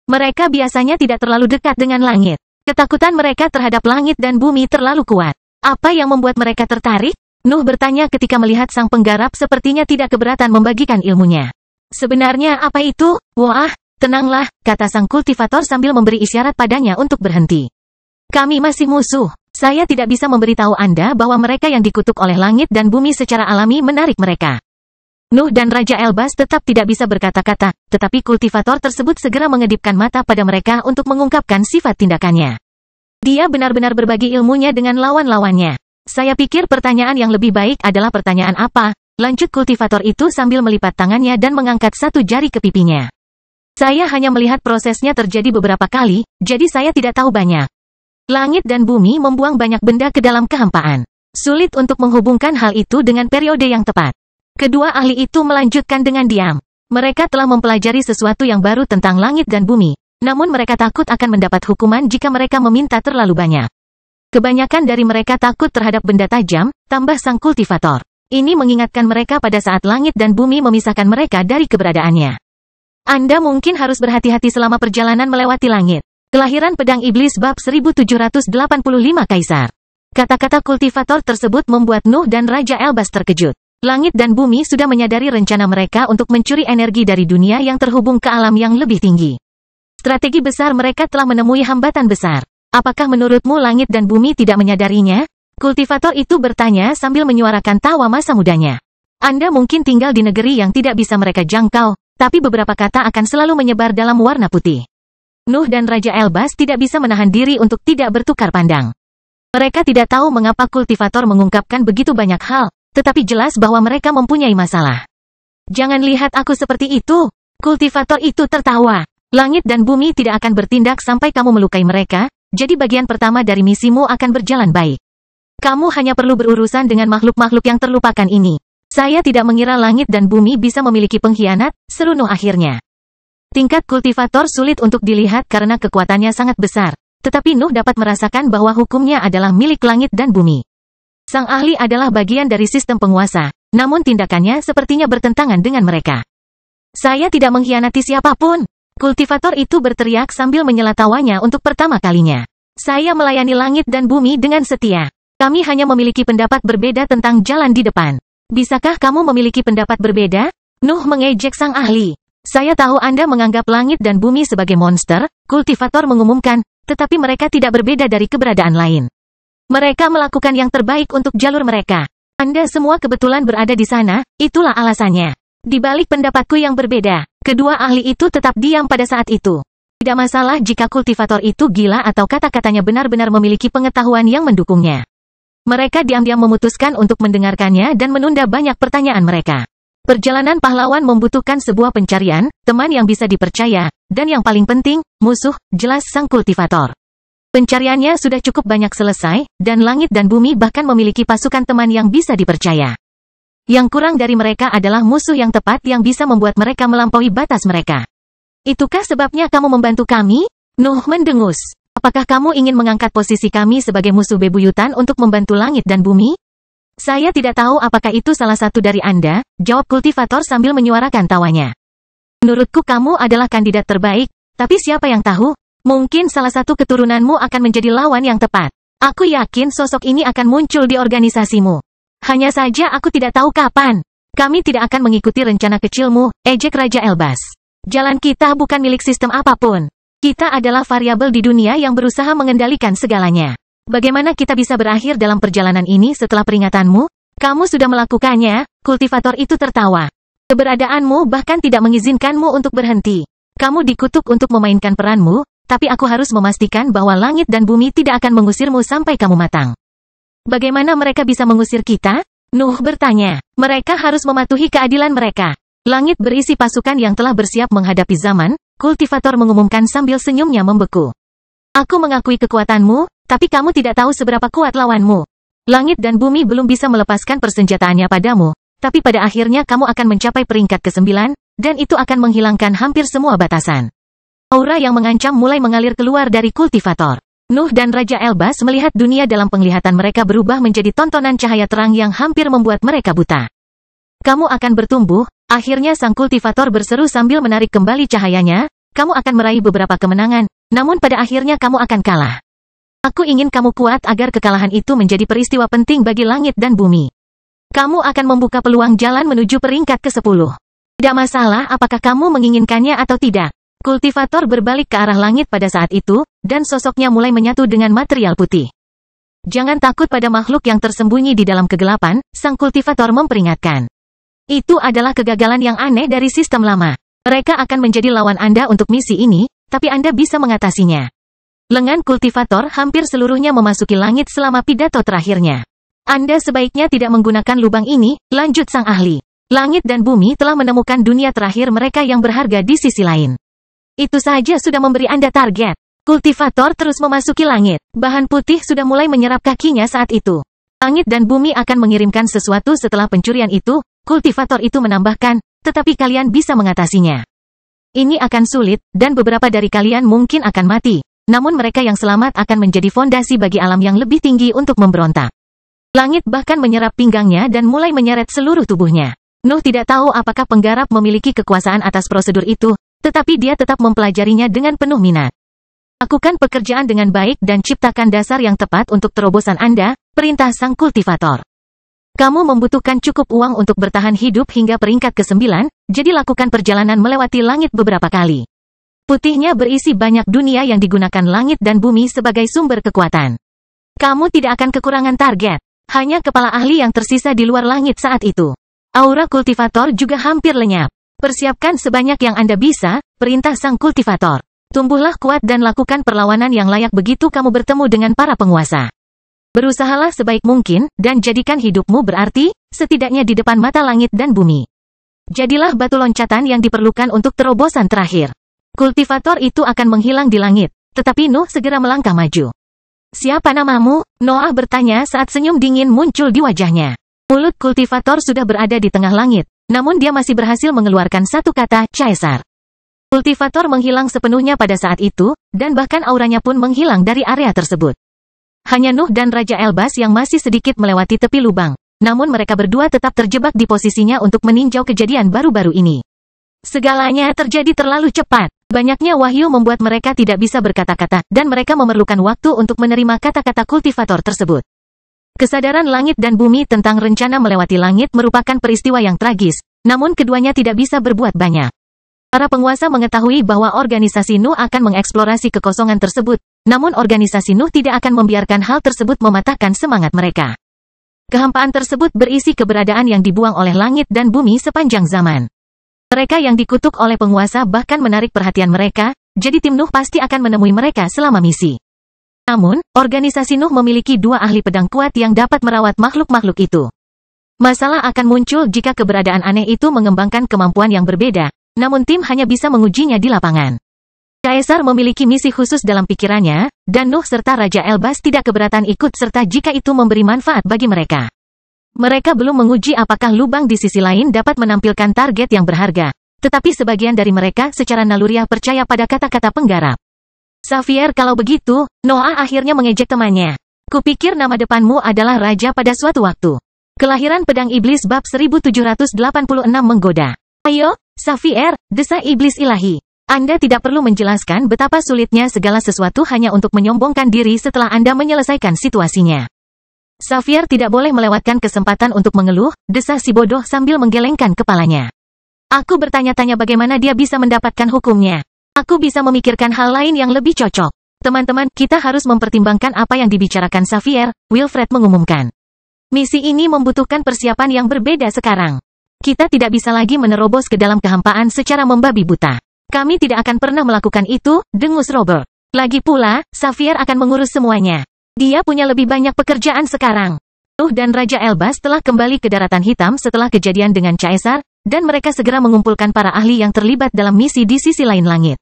S1: Mereka biasanya tidak terlalu dekat dengan langit. Ketakutan mereka terhadap langit dan bumi terlalu kuat. Apa yang membuat mereka tertarik? Nuh bertanya ketika melihat sang penggarap sepertinya tidak keberatan membagikan ilmunya. Sebenarnya apa itu? Wah, tenanglah, kata sang kultivator sambil memberi isyarat padanya untuk berhenti. Kami masih musuh. Saya tidak bisa memberitahu Anda bahwa mereka yang dikutuk oleh langit dan bumi secara alami menarik mereka. Nuh dan Raja Elbas tetap tidak bisa berkata-kata, tetapi kultivator tersebut segera mengedipkan mata pada mereka untuk mengungkapkan sifat tindakannya. Dia benar-benar berbagi ilmunya dengan lawan-lawannya. Saya pikir pertanyaan yang lebih baik adalah pertanyaan apa, lanjut kultivator itu sambil melipat tangannya dan mengangkat satu jari ke pipinya. Saya hanya melihat prosesnya terjadi beberapa kali, jadi saya tidak tahu banyak. Langit dan bumi membuang banyak benda ke dalam kehampaan. Sulit untuk menghubungkan hal itu dengan periode yang tepat. Kedua ahli itu melanjutkan dengan diam. Mereka telah mempelajari sesuatu yang baru tentang langit dan bumi, namun mereka takut akan mendapat hukuman jika mereka meminta terlalu banyak. Kebanyakan dari mereka takut terhadap benda tajam, tambah sang kultivator. Ini mengingatkan mereka pada saat langit dan bumi memisahkan mereka dari keberadaannya. Anda mungkin harus berhati-hati selama perjalanan melewati langit. Kelahiran Pedang Iblis bab 1785 Kaisar. Kata-kata kultivator tersebut membuat Nuh dan Raja Elbas terkejut. Langit dan bumi sudah menyadari rencana mereka untuk mencuri energi dari dunia yang terhubung ke alam yang lebih tinggi. Strategi besar mereka telah menemui hambatan besar. Apakah menurutmu langit dan bumi tidak menyadarinya? Kultivator itu bertanya sambil menyuarakan tawa masa mudanya. Anda mungkin tinggal di negeri yang tidak bisa mereka jangkau, tapi beberapa kata akan selalu menyebar dalam warna putih. Nuh dan Raja Elbas tidak bisa menahan diri untuk tidak bertukar pandang. Mereka tidak tahu mengapa kultivator mengungkapkan begitu banyak hal, tetapi jelas bahwa mereka mempunyai masalah. Jangan lihat aku seperti itu. Kultivator itu tertawa. Langit dan bumi tidak akan bertindak sampai kamu melukai mereka, jadi bagian pertama dari misimu akan berjalan baik. Kamu hanya perlu berurusan dengan makhluk-makhluk yang terlupakan ini. Saya tidak mengira langit dan bumi bisa memiliki pengkhianat, seru Nuh akhirnya. Tingkat kultivator sulit untuk dilihat karena kekuatannya sangat besar, tetapi Nuh dapat merasakan bahwa hukumnya adalah milik langit dan bumi. Sang ahli adalah bagian dari sistem penguasa, namun tindakannya sepertinya bertentangan dengan mereka. Saya tidak mengkhianati siapapun. Kultivator itu berteriak sambil menyela tawanya untuk pertama kalinya. Saya melayani langit dan bumi dengan setia. Kami hanya memiliki pendapat berbeda tentang jalan di depan. Bisakah kamu memiliki pendapat berbeda? Nuh mengejek sang ahli. Saya tahu Anda menganggap langit dan bumi sebagai monster, kultivator mengumumkan, tetapi mereka tidak berbeda dari keberadaan lain. Mereka melakukan yang terbaik untuk jalur mereka. Anda semua kebetulan berada di sana, itulah alasannya. Di balik pendapatku yang berbeda, kedua ahli itu tetap diam pada saat itu. Tidak masalah jika kultivator itu gila atau kata-katanya benar-benar memiliki pengetahuan yang mendukungnya. Mereka diam-diam memutuskan untuk mendengarkannya dan menunda banyak pertanyaan mereka. Perjalanan pahlawan membutuhkan sebuah pencarian, teman yang bisa dipercaya, dan yang paling penting, musuh, jelas sang kultivator. Pencariannya sudah cukup banyak selesai, dan langit dan bumi bahkan memiliki pasukan teman yang bisa dipercaya. Yang kurang dari mereka adalah musuh yang tepat yang bisa membuat mereka melampaui batas mereka. Itukah sebabnya kamu membantu kami? Nuh mendengus. Apakah kamu ingin mengangkat posisi kami sebagai musuh bebuyutan untuk membantu langit dan bumi? Saya tidak tahu apakah itu salah satu dari Anda, jawab kultivator sambil menyuarakan tawanya. Menurutku kamu adalah kandidat terbaik, tapi siapa yang tahu? Mungkin salah satu keturunanmu akan menjadi lawan yang tepat. Aku yakin sosok ini akan muncul di organisasimu. Hanya saja aku tidak tahu kapan. Kami tidak akan mengikuti rencana kecilmu, ejek Raja Elbas. Jalan kita bukan milik sistem apapun. Kita adalah variabel di dunia yang berusaha mengendalikan segalanya. Bagaimana kita bisa berakhir dalam perjalanan ini setelah peringatanmu? Kamu sudah melakukannya, kultivator itu tertawa. Keberadaanmu bahkan tidak mengizinkanmu untuk berhenti. Kamu dikutuk untuk memainkan peranmu, tapi aku harus memastikan bahwa langit dan bumi tidak akan mengusirmu sampai kamu matang. Bagaimana mereka bisa mengusir kita? Nuh bertanya. Mereka harus mematuhi keadilan mereka. Langit berisi pasukan yang telah bersiap menghadapi zaman, kultivator mengumumkan sambil senyumnya membeku. Aku mengakui kekuatanmu, tapi kamu tidak tahu seberapa kuat lawanmu. Langit dan bumi belum bisa melepaskan persenjataannya padamu, tapi pada akhirnya kamu akan mencapai peringkat ke-9, dan itu akan menghilangkan hampir semua batasan. Aura yang mengancam mulai mengalir keluar dari kultivator. Nuh dan Raja Elbas melihat dunia dalam penglihatan mereka berubah menjadi tontonan cahaya terang yang hampir membuat mereka buta. Kamu akan bertumbuh, akhirnya sang kultivator berseru sambil menarik kembali cahayanya, kamu akan meraih beberapa kemenangan, namun pada akhirnya kamu akan kalah. Aku ingin kamu kuat agar kekalahan itu menjadi peristiwa penting bagi langit dan bumi. Kamu akan membuka peluang jalan menuju peringkat ke-10. Tidak masalah apakah kamu menginginkannya atau tidak. Kultivator berbalik ke arah langit pada saat itu, dan sosoknya mulai menyatu dengan material putih. Jangan takut pada makhluk yang tersembunyi di dalam kegelapan, sang kultivator memperingatkan. Itu adalah kegagalan yang aneh dari sistem lama. Mereka akan menjadi lawan Anda untuk misi ini, tapi Anda bisa mengatasinya. Lengan kultivator hampir seluruhnya memasuki langit selama pidato terakhirnya. Anda sebaiknya tidak menggunakan lubang ini, lanjut sang ahli. Langit dan bumi telah menemukan dunia terakhir mereka yang berharga di sisi lain. Itu saja sudah memberi Anda target. Kultivator terus memasuki langit. Bahan putih sudah mulai menyerap kakinya saat itu. Langit dan bumi akan mengirimkan sesuatu setelah pencurian itu, kultivator itu menambahkan, tetapi kalian bisa mengatasinya. Ini akan sulit, dan beberapa dari kalian mungkin akan mati. Namun mereka yang selamat akan menjadi fondasi bagi alam yang lebih tinggi untuk memberontak. Langit bahkan menyerap pinggangnya dan mulai menyeret seluruh tubuhnya. Nuh tidak tahu apakah penggarap memiliki kekuasaan atas prosedur itu, tetapi dia tetap mempelajarinya dengan penuh minat. Lakukan pekerjaan dengan baik dan ciptakan dasar yang tepat untuk terobosan Anda, perintah sang kultivator. Kamu membutuhkan cukup uang untuk bertahan hidup hingga peringkat ke-9, jadi lakukan perjalanan melewati langit beberapa kali. Putihnya berisi banyak dunia yang digunakan langit dan bumi sebagai sumber kekuatan. Kamu tidak akan kekurangan target. Hanya kepala ahli yang tersisa di luar langit saat itu. Aura kultivator juga hampir lenyap. Persiapkan sebanyak yang Anda bisa, perintah sang kultivator. Tumbuhlah kuat dan lakukan perlawanan yang layak begitu kamu bertemu dengan para penguasa. Berusahalah sebaik mungkin, dan jadikan hidupmu berarti, setidaknya di depan mata langit dan bumi. Jadilah batu loncatan yang diperlukan untuk terobosan terakhir. Kultivator itu akan menghilang di langit, tetapi Nuh segera melangkah maju. Siapa namamu? Noah bertanya saat senyum dingin muncul di wajahnya. Mulut kultivator sudah berada di tengah langit, namun dia masih berhasil mengeluarkan satu kata, Caesar. Kultivator menghilang sepenuhnya pada saat itu, dan bahkan auranya pun menghilang dari area tersebut. Hanya Nuh dan Raja Elbas yang masih sedikit melewati tepi lubang, namun mereka berdua tetap terjebak di posisinya untuk meninjau kejadian baru-baru ini. Segalanya terjadi terlalu cepat. Banyaknya wahyu membuat mereka tidak bisa berkata-kata, dan mereka memerlukan waktu untuk menerima kata-kata kultivator tersebut. Kesadaran langit dan bumi tentang rencana melewati langit merupakan peristiwa yang tragis, namun keduanya tidak bisa berbuat banyak. Para penguasa mengetahui bahwa organisasi Nuh akan mengeksplorasi kekosongan tersebut, namun organisasi Nuh tidak akan membiarkan hal tersebut mematahkan semangat mereka. Kehampaan tersebut berisi keberadaan yang dibuang oleh langit dan bumi sepanjang zaman. Mereka yang dikutuk oleh penguasa bahkan menarik perhatian mereka, jadi tim Nuh pasti akan menemui mereka selama misi. Namun, organisasi Nuh memiliki 2 ahli pedang kuat yang dapat merawat makhluk-makhluk itu. Masalah akan muncul jika keberadaan aneh itu mengembangkan kemampuan yang berbeda, namun tim hanya bisa mengujinya di lapangan. Caesar memiliki misi khusus dalam pikirannya, dan Nuh serta Raja Elbas tidak keberatan ikut serta jika itu memberi manfaat bagi mereka. Mereka belum menguji apakah lubang di sisi lain dapat menampilkan target yang berharga, tetapi sebagian dari mereka secara naluriah percaya pada kata-kata penggarap. Xavier, kalau begitu, Noah akhirnya mengejek temannya. Kupikir nama depanmu adalah Raja pada suatu waktu. Kelahiran Pedang Iblis bab 1786 menggoda. Ayo, Xavier, desa iblis ilahi. Anda tidak perlu menjelaskan betapa sulitnya segala sesuatu hanya untuk menyombongkan diri setelah Anda menyelesaikan situasinya. Xavier tidak boleh melewatkan kesempatan untuk mengeluh, desa si bodoh sambil menggelengkan kepalanya. Aku bertanya-tanya bagaimana dia bisa mendapatkan hukumnya. Aku bisa memikirkan hal lain yang lebih cocok. Teman-teman, kita harus mempertimbangkan apa yang dibicarakan Xavier, Wilfred mengumumkan. Misi ini membutuhkan persiapan yang berbeda sekarang. Kita tidak bisa lagi menerobos ke dalam kehampaan secara membabi buta. Kami tidak akan pernah melakukan itu, dengus Robert. Lagi pula, Xavier akan mengurus semuanya. Dia punya lebih banyak pekerjaan sekarang. Nuh dan Raja Elbas telah kembali ke daratan hitam setelah kejadian dengan Caesar, dan mereka segera mengumpulkan para ahli yang terlibat dalam misi di sisi lain langit.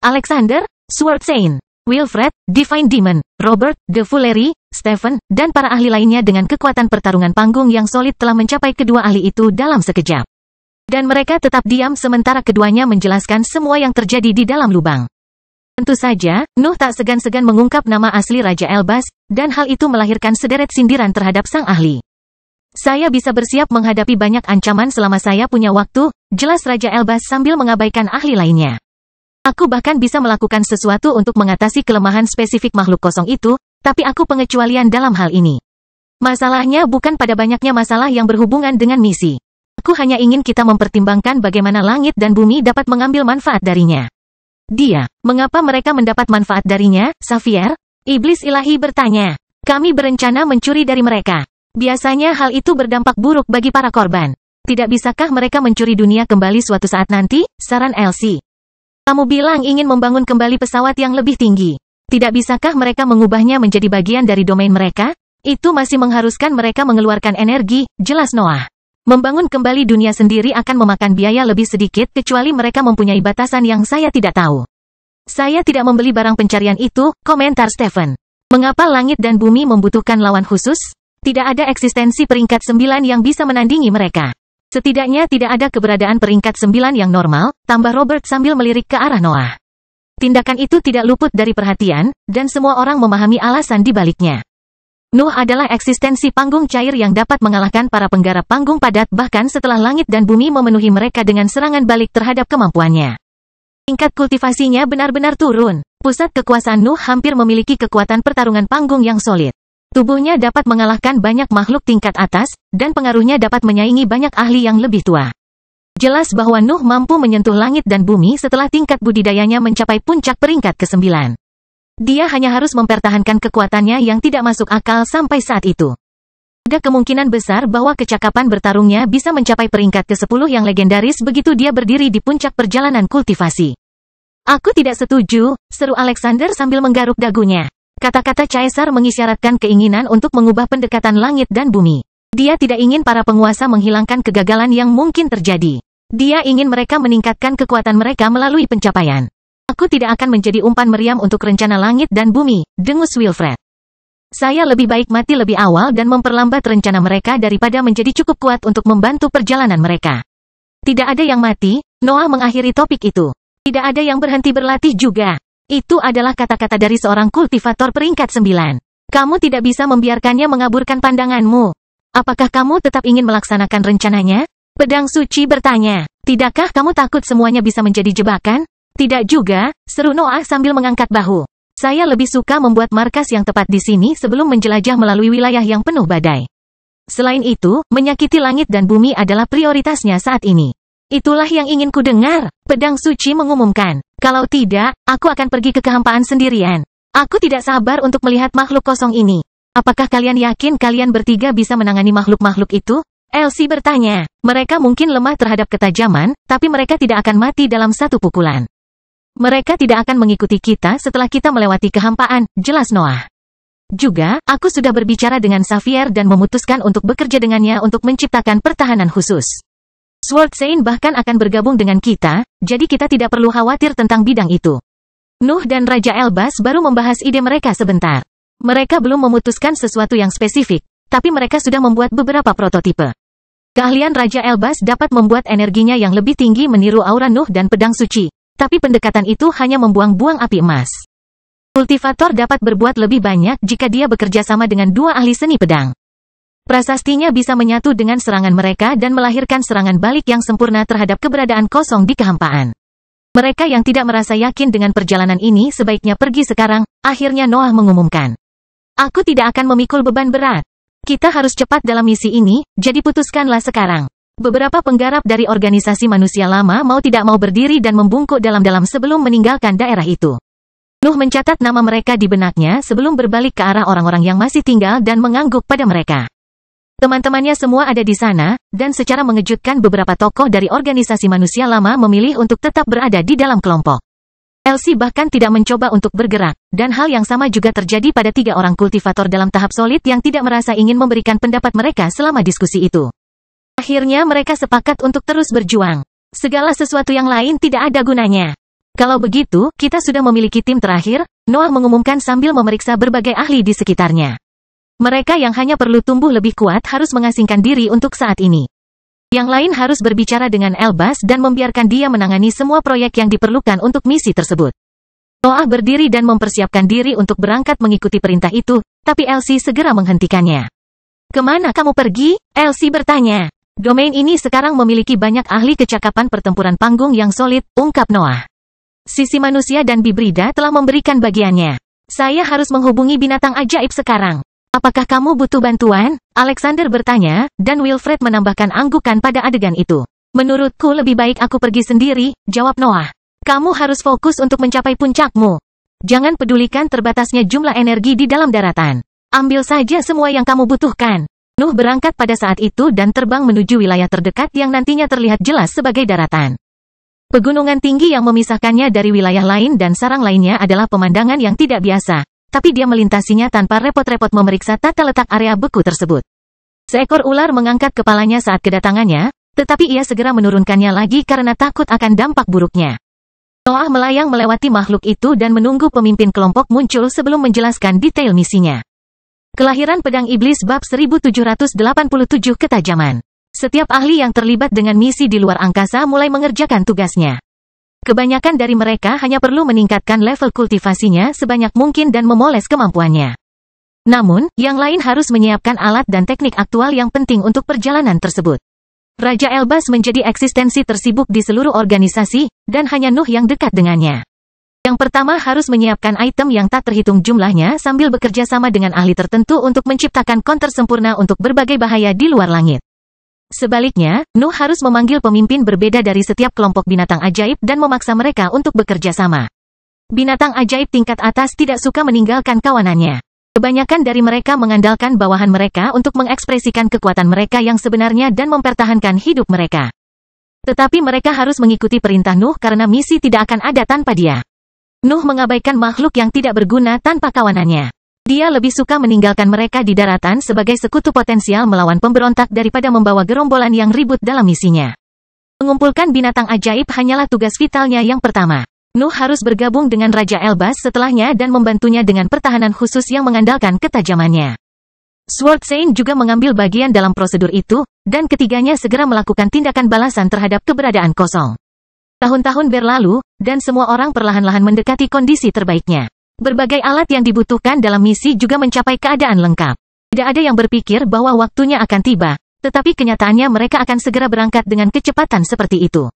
S1: Alexander, Sword Saint, Wilfred, Divine Demon, Robert, The Fullery, Stephen, dan para ahli lainnya dengan kekuatan pertarungan panggung yang solid telah mencapai kedua ahli itu dalam sekejap. Dan mereka tetap diam sementara keduanya menjelaskan semua yang terjadi di dalam lubang. Tentu saja, Nuh tak segan-segan mengungkap nama asli Raja Elbas, dan hal itu melahirkan sederet sindiran terhadap sang ahli. Saya bisa bersiap menghadapi banyak ancaman selama saya punya waktu, jelas Raja Elbas sambil mengabaikan ahli lainnya. Aku bahkan bisa melakukan sesuatu untuk mengatasi kelemahan spesifik makhluk kosong itu, tapi aku pengecualian dalam hal ini. Masalahnya bukan pada banyaknya masalah yang berhubungan dengan misi. Aku hanya ingin kita mempertimbangkan bagaimana langit dan bumi dapat mengambil manfaat darinya. Mengapa mereka mendapat manfaat darinya, Xavier? Iblis ilahi bertanya. Kami berencana mencuri dari mereka. Biasanya hal itu berdampak buruk bagi para korban. Tidak bisakah mereka mencuri dunia kembali suatu saat nanti, saran Elsie. Kamu bilang ingin membangun kembali pesawat yang lebih tinggi. Tidak bisakah mereka mengubahnya menjadi bagian dari domain mereka? Itu masih mengharuskan mereka mengeluarkan energi, jelas Noah. Membangun kembali dunia sendiri akan memakan biaya lebih sedikit kecuali mereka mempunyai batasan yang saya tidak tahu. Saya tidak membeli barang pencarian itu, komentar Stephen. Mengapa langit dan bumi membutuhkan lawan khusus? Tidak ada eksistensi peringkat 9 yang bisa menandingi mereka. Setidaknya tidak ada keberadaan peringkat 9 yang normal, tambah Robert sambil melirik ke arah Noah. Tindakan itu tidak luput dari perhatian, dan semua orang memahami alasan di baliknya. Nuh adalah eksistensi panggung cair yang dapat mengalahkan para penggarap panggung padat bahkan setelah langit dan bumi memenuhi mereka dengan serangan balik terhadap kemampuannya. Tingkat kultivasinya benar-benar turun. Pusat kekuasaan Nuh hampir memiliki kekuatan pertarungan panggung yang solid. Tubuhnya dapat mengalahkan banyak makhluk tingkat atas, dan pengaruhnya dapat menyaingi banyak ahli yang lebih tua. Jelas bahwa Nuh mampu menyentuh langit dan bumi setelah tingkat budidayanya mencapai puncak peringkat ke-9. Dia hanya harus mempertahankan kekuatannya yang tidak masuk akal sampai saat itu. Ada kemungkinan besar bahwa kecakapan bertarungnya bisa mencapai peringkat ke-10 yang legendaris begitu dia berdiri di puncak perjalanan kultivasi. Aku tidak setuju, seru Alexander sambil menggaruk dagunya. Kata-kata Caesar mengisyaratkan keinginan untuk mengubah pendekatan langit dan bumi. Dia tidak ingin para penguasa menghilangkan kegagalan yang mungkin terjadi. Dia ingin mereka meningkatkan kekuatan mereka melalui pencapaian. Aku tidak akan menjadi umpan meriam untuk rencana langit dan bumi, dengus Wilfred. Saya lebih baik mati lebih awal dan memperlambat rencana mereka daripada menjadi cukup kuat untuk membantu perjalanan mereka. Tidak ada yang mati, Noah mengakhiri topik itu. Tidak ada yang berhenti berlatih juga. Itu adalah kata-kata dari seorang kultivator peringkat 9. Kamu tidak bisa membiarkannya mengaburkan pandanganmu. Apakah kamu tetap ingin melaksanakan rencananya? Pedang Suci bertanya. Tidakkah kamu takut semuanya bisa menjadi jebakan? Tidak juga, seru Noah sambil mengangkat bahu. Saya lebih suka membuat markas yang tepat di sini sebelum menjelajah melalui wilayah yang penuh badai. Selain itu, menyakiti langit dan bumi adalah prioritasnya saat ini. Itulah yang ingin ku dengar, Pedang Suci mengumumkan. Kalau tidak, aku akan pergi ke kehampaan sendirian. Aku tidak sabar untuk melihat makhluk kosong ini. Apakah kalian yakin kalian bertiga bisa menangani makhluk-makhluk itu? Elsie bertanya. Mereka mungkin lemah terhadap ketajaman, tapi mereka tidak akan mati dalam satu pukulan. Mereka tidak akan mengikuti kita setelah kita melewati kehampaan, jelas Noah. Juga, aku sudah berbicara dengan Xavier dan memutuskan untuk bekerja dengannya untuk menciptakan pertahanan khusus. Sword Saint bahkan akan bergabung dengan kita, jadi kita tidak perlu khawatir tentang bidang itu. Nuh dan Raja Elbas baru membahas ide mereka sebentar. Mereka belum memutuskan sesuatu yang spesifik, tapi mereka sudah membuat beberapa prototipe. Keahlian Raja Elbas dapat membuat energinya yang lebih tinggi meniru aura Nuh dan Pedang Suci. Tapi pendekatan itu hanya membuang-buang api emas. Kultivator dapat berbuat lebih banyak jika dia bekerja sama dengan dua ahli seni pedang. Prasastinya bisa menyatu dengan serangan mereka dan melahirkan serangan balik yang sempurna terhadap keberadaan kosong di kehampaan. Mereka yang tidak merasa yakin dengan perjalanan ini sebaiknya pergi sekarang, akhirnya Noah mengumumkan. Aku tidak akan memikul beban berat. Kita harus cepat dalam misi ini, jadi putuskanlah sekarang. Beberapa penggarap dari organisasi manusia lama mau tidak mau berdiri dan membungkuk dalam-dalam sebelum meninggalkan daerah itu. Nuh mencatat nama mereka di benaknya sebelum berbalik ke arah orang-orang yang masih tinggal dan mengangguk pada mereka. Teman-temannya semua ada di sana, dan secara mengejutkan beberapa tokoh dari organisasi manusia lama memilih untuk tetap berada di dalam kelompok. Elsie bahkan tidak mencoba untuk bergerak, dan hal yang sama juga terjadi pada 3 orang kultivator dalam tahap solid yang tidak merasa ingin memberikan pendapat mereka selama diskusi itu. Akhirnya mereka sepakat untuk terus berjuang. Segala sesuatu yang lain tidak ada gunanya. Kalau begitu, kita sudah memiliki tim terakhir, Noah mengumumkan sambil memeriksa berbagai ahli di sekitarnya. Mereka yang hanya perlu tumbuh lebih kuat harus mengasingkan diri untuk saat ini. Yang lain harus berbicara dengan Elbas dan membiarkan dia menangani semua proyek yang diperlukan untuk misi tersebut. Noah berdiri dan mempersiapkan diri untuk berangkat mengikuti perintah itu, tapi Elsie segera menghentikannya. Kemana kamu pergi? Elsie bertanya. Domain ini sekarang memiliki banyak ahli kecakapan pertempuran panggung yang solid, ungkap Noah. Sisi manusia dan Bibrida telah memberikan bagiannya. Saya harus menghubungi binatang ajaib sekarang. Apakah kamu butuh bantuan? Alexander bertanya, dan Wilfred menambahkan anggukan pada adegan itu. Menurutku lebih baik aku pergi sendiri, jawab Noah. Kamu harus fokus untuk mencapai puncakmu. Jangan pedulikan terbatasnya jumlah energi di dalam daratan. Ambil saja semua yang kamu butuhkan. Nuh berangkat pada saat itu dan terbang menuju wilayah terdekat yang nantinya terlihat jelas sebagai daratan. Pegunungan tinggi yang memisahkannya dari wilayah lain dan sarang lainnya adalah pemandangan yang tidak biasa, tapi dia melintasinya tanpa repot-repot memeriksa tata letak area beku tersebut. Seekor ular mengangkat kepalanya saat kedatangannya, tetapi ia segera menurunkannya lagi karena takut akan dampak buruknya. Noah melayang melewati makhluk itu dan menunggu pemimpin kelompok muncul sebelum menjelaskan detail misinya. Kelahiran Pedang Iblis bab 1787 Ketajaman. Setiap ahli yang terlibat dengan misi di luar angkasa mulai mengerjakan tugasnya. Kebanyakan dari mereka hanya perlu meningkatkan level kultivasinya sebanyak mungkin dan memoles kemampuannya. Namun, yang lain harus menyiapkan alat dan teknik aktual yang penting untuk perjalanan tersebut. Raja Elbas menjadi eksistensi tersibuk di seluruh organisasi, dan hanya Nuh yang dekat dengannya. Yang pertama harus menyiapkan item yang tak terhitung jumlahnya sambil bekerja sama dengan ahli tertentu untuk menciptakan counter sempurna untuk berbagai bahaya di luar langit. Sebaliknya, Nuh harus memanggil pemimpin berbeda dari setiap kelompok binatang ajaib dan memaksa mereka untuk bekerja sama. Binatang ajaib tingkat atas tidak suka meninggalkan kawanannya. Kebanyakan dari mereka mengandalkan bawahan mereka untuk mengekspresikan kekuatan mereka yang sebenarnya dan mempertahankan hidup mereka. Tetapi mereka harus mengikuti perintah Nuh karena misi tidak akan ada tanpa dia. Nuh mengabaikan makhluk yang tidak berguna tanpa kawanannya. Dia lebih suka meninggalkan mereka di daratan sebagai sekutu potensial melawan pemberontak daripada membawa gerombolan yang ribut dalam misinya. Mengumpulkan binatang ajaib hanyalah tugas vitalnya yang pertama. Nuh harus bergabung dengan Raja Elbas setelahnya dan membantunya dengan pertahanan khusus yang mengandalkan ketajamannya. Sword Saint juga mengambil bagian dalam prosedur itu, dan ketiganya segera melakukan tindakan balasan terhadap keberadaan kosong. Tahun-tahun berlalu, dan semua orang perlahan-lahan mendekati kondisi terbaiknya. Berbagai alat yang dibutuhkan dalam misi juga mencapai keadaan lengkap. Tidak ada yang berpikir bahwa waktunya akan tiba, tetapi kenyataannya mereka akan segera berangkat dengan kecepatan seperti itu.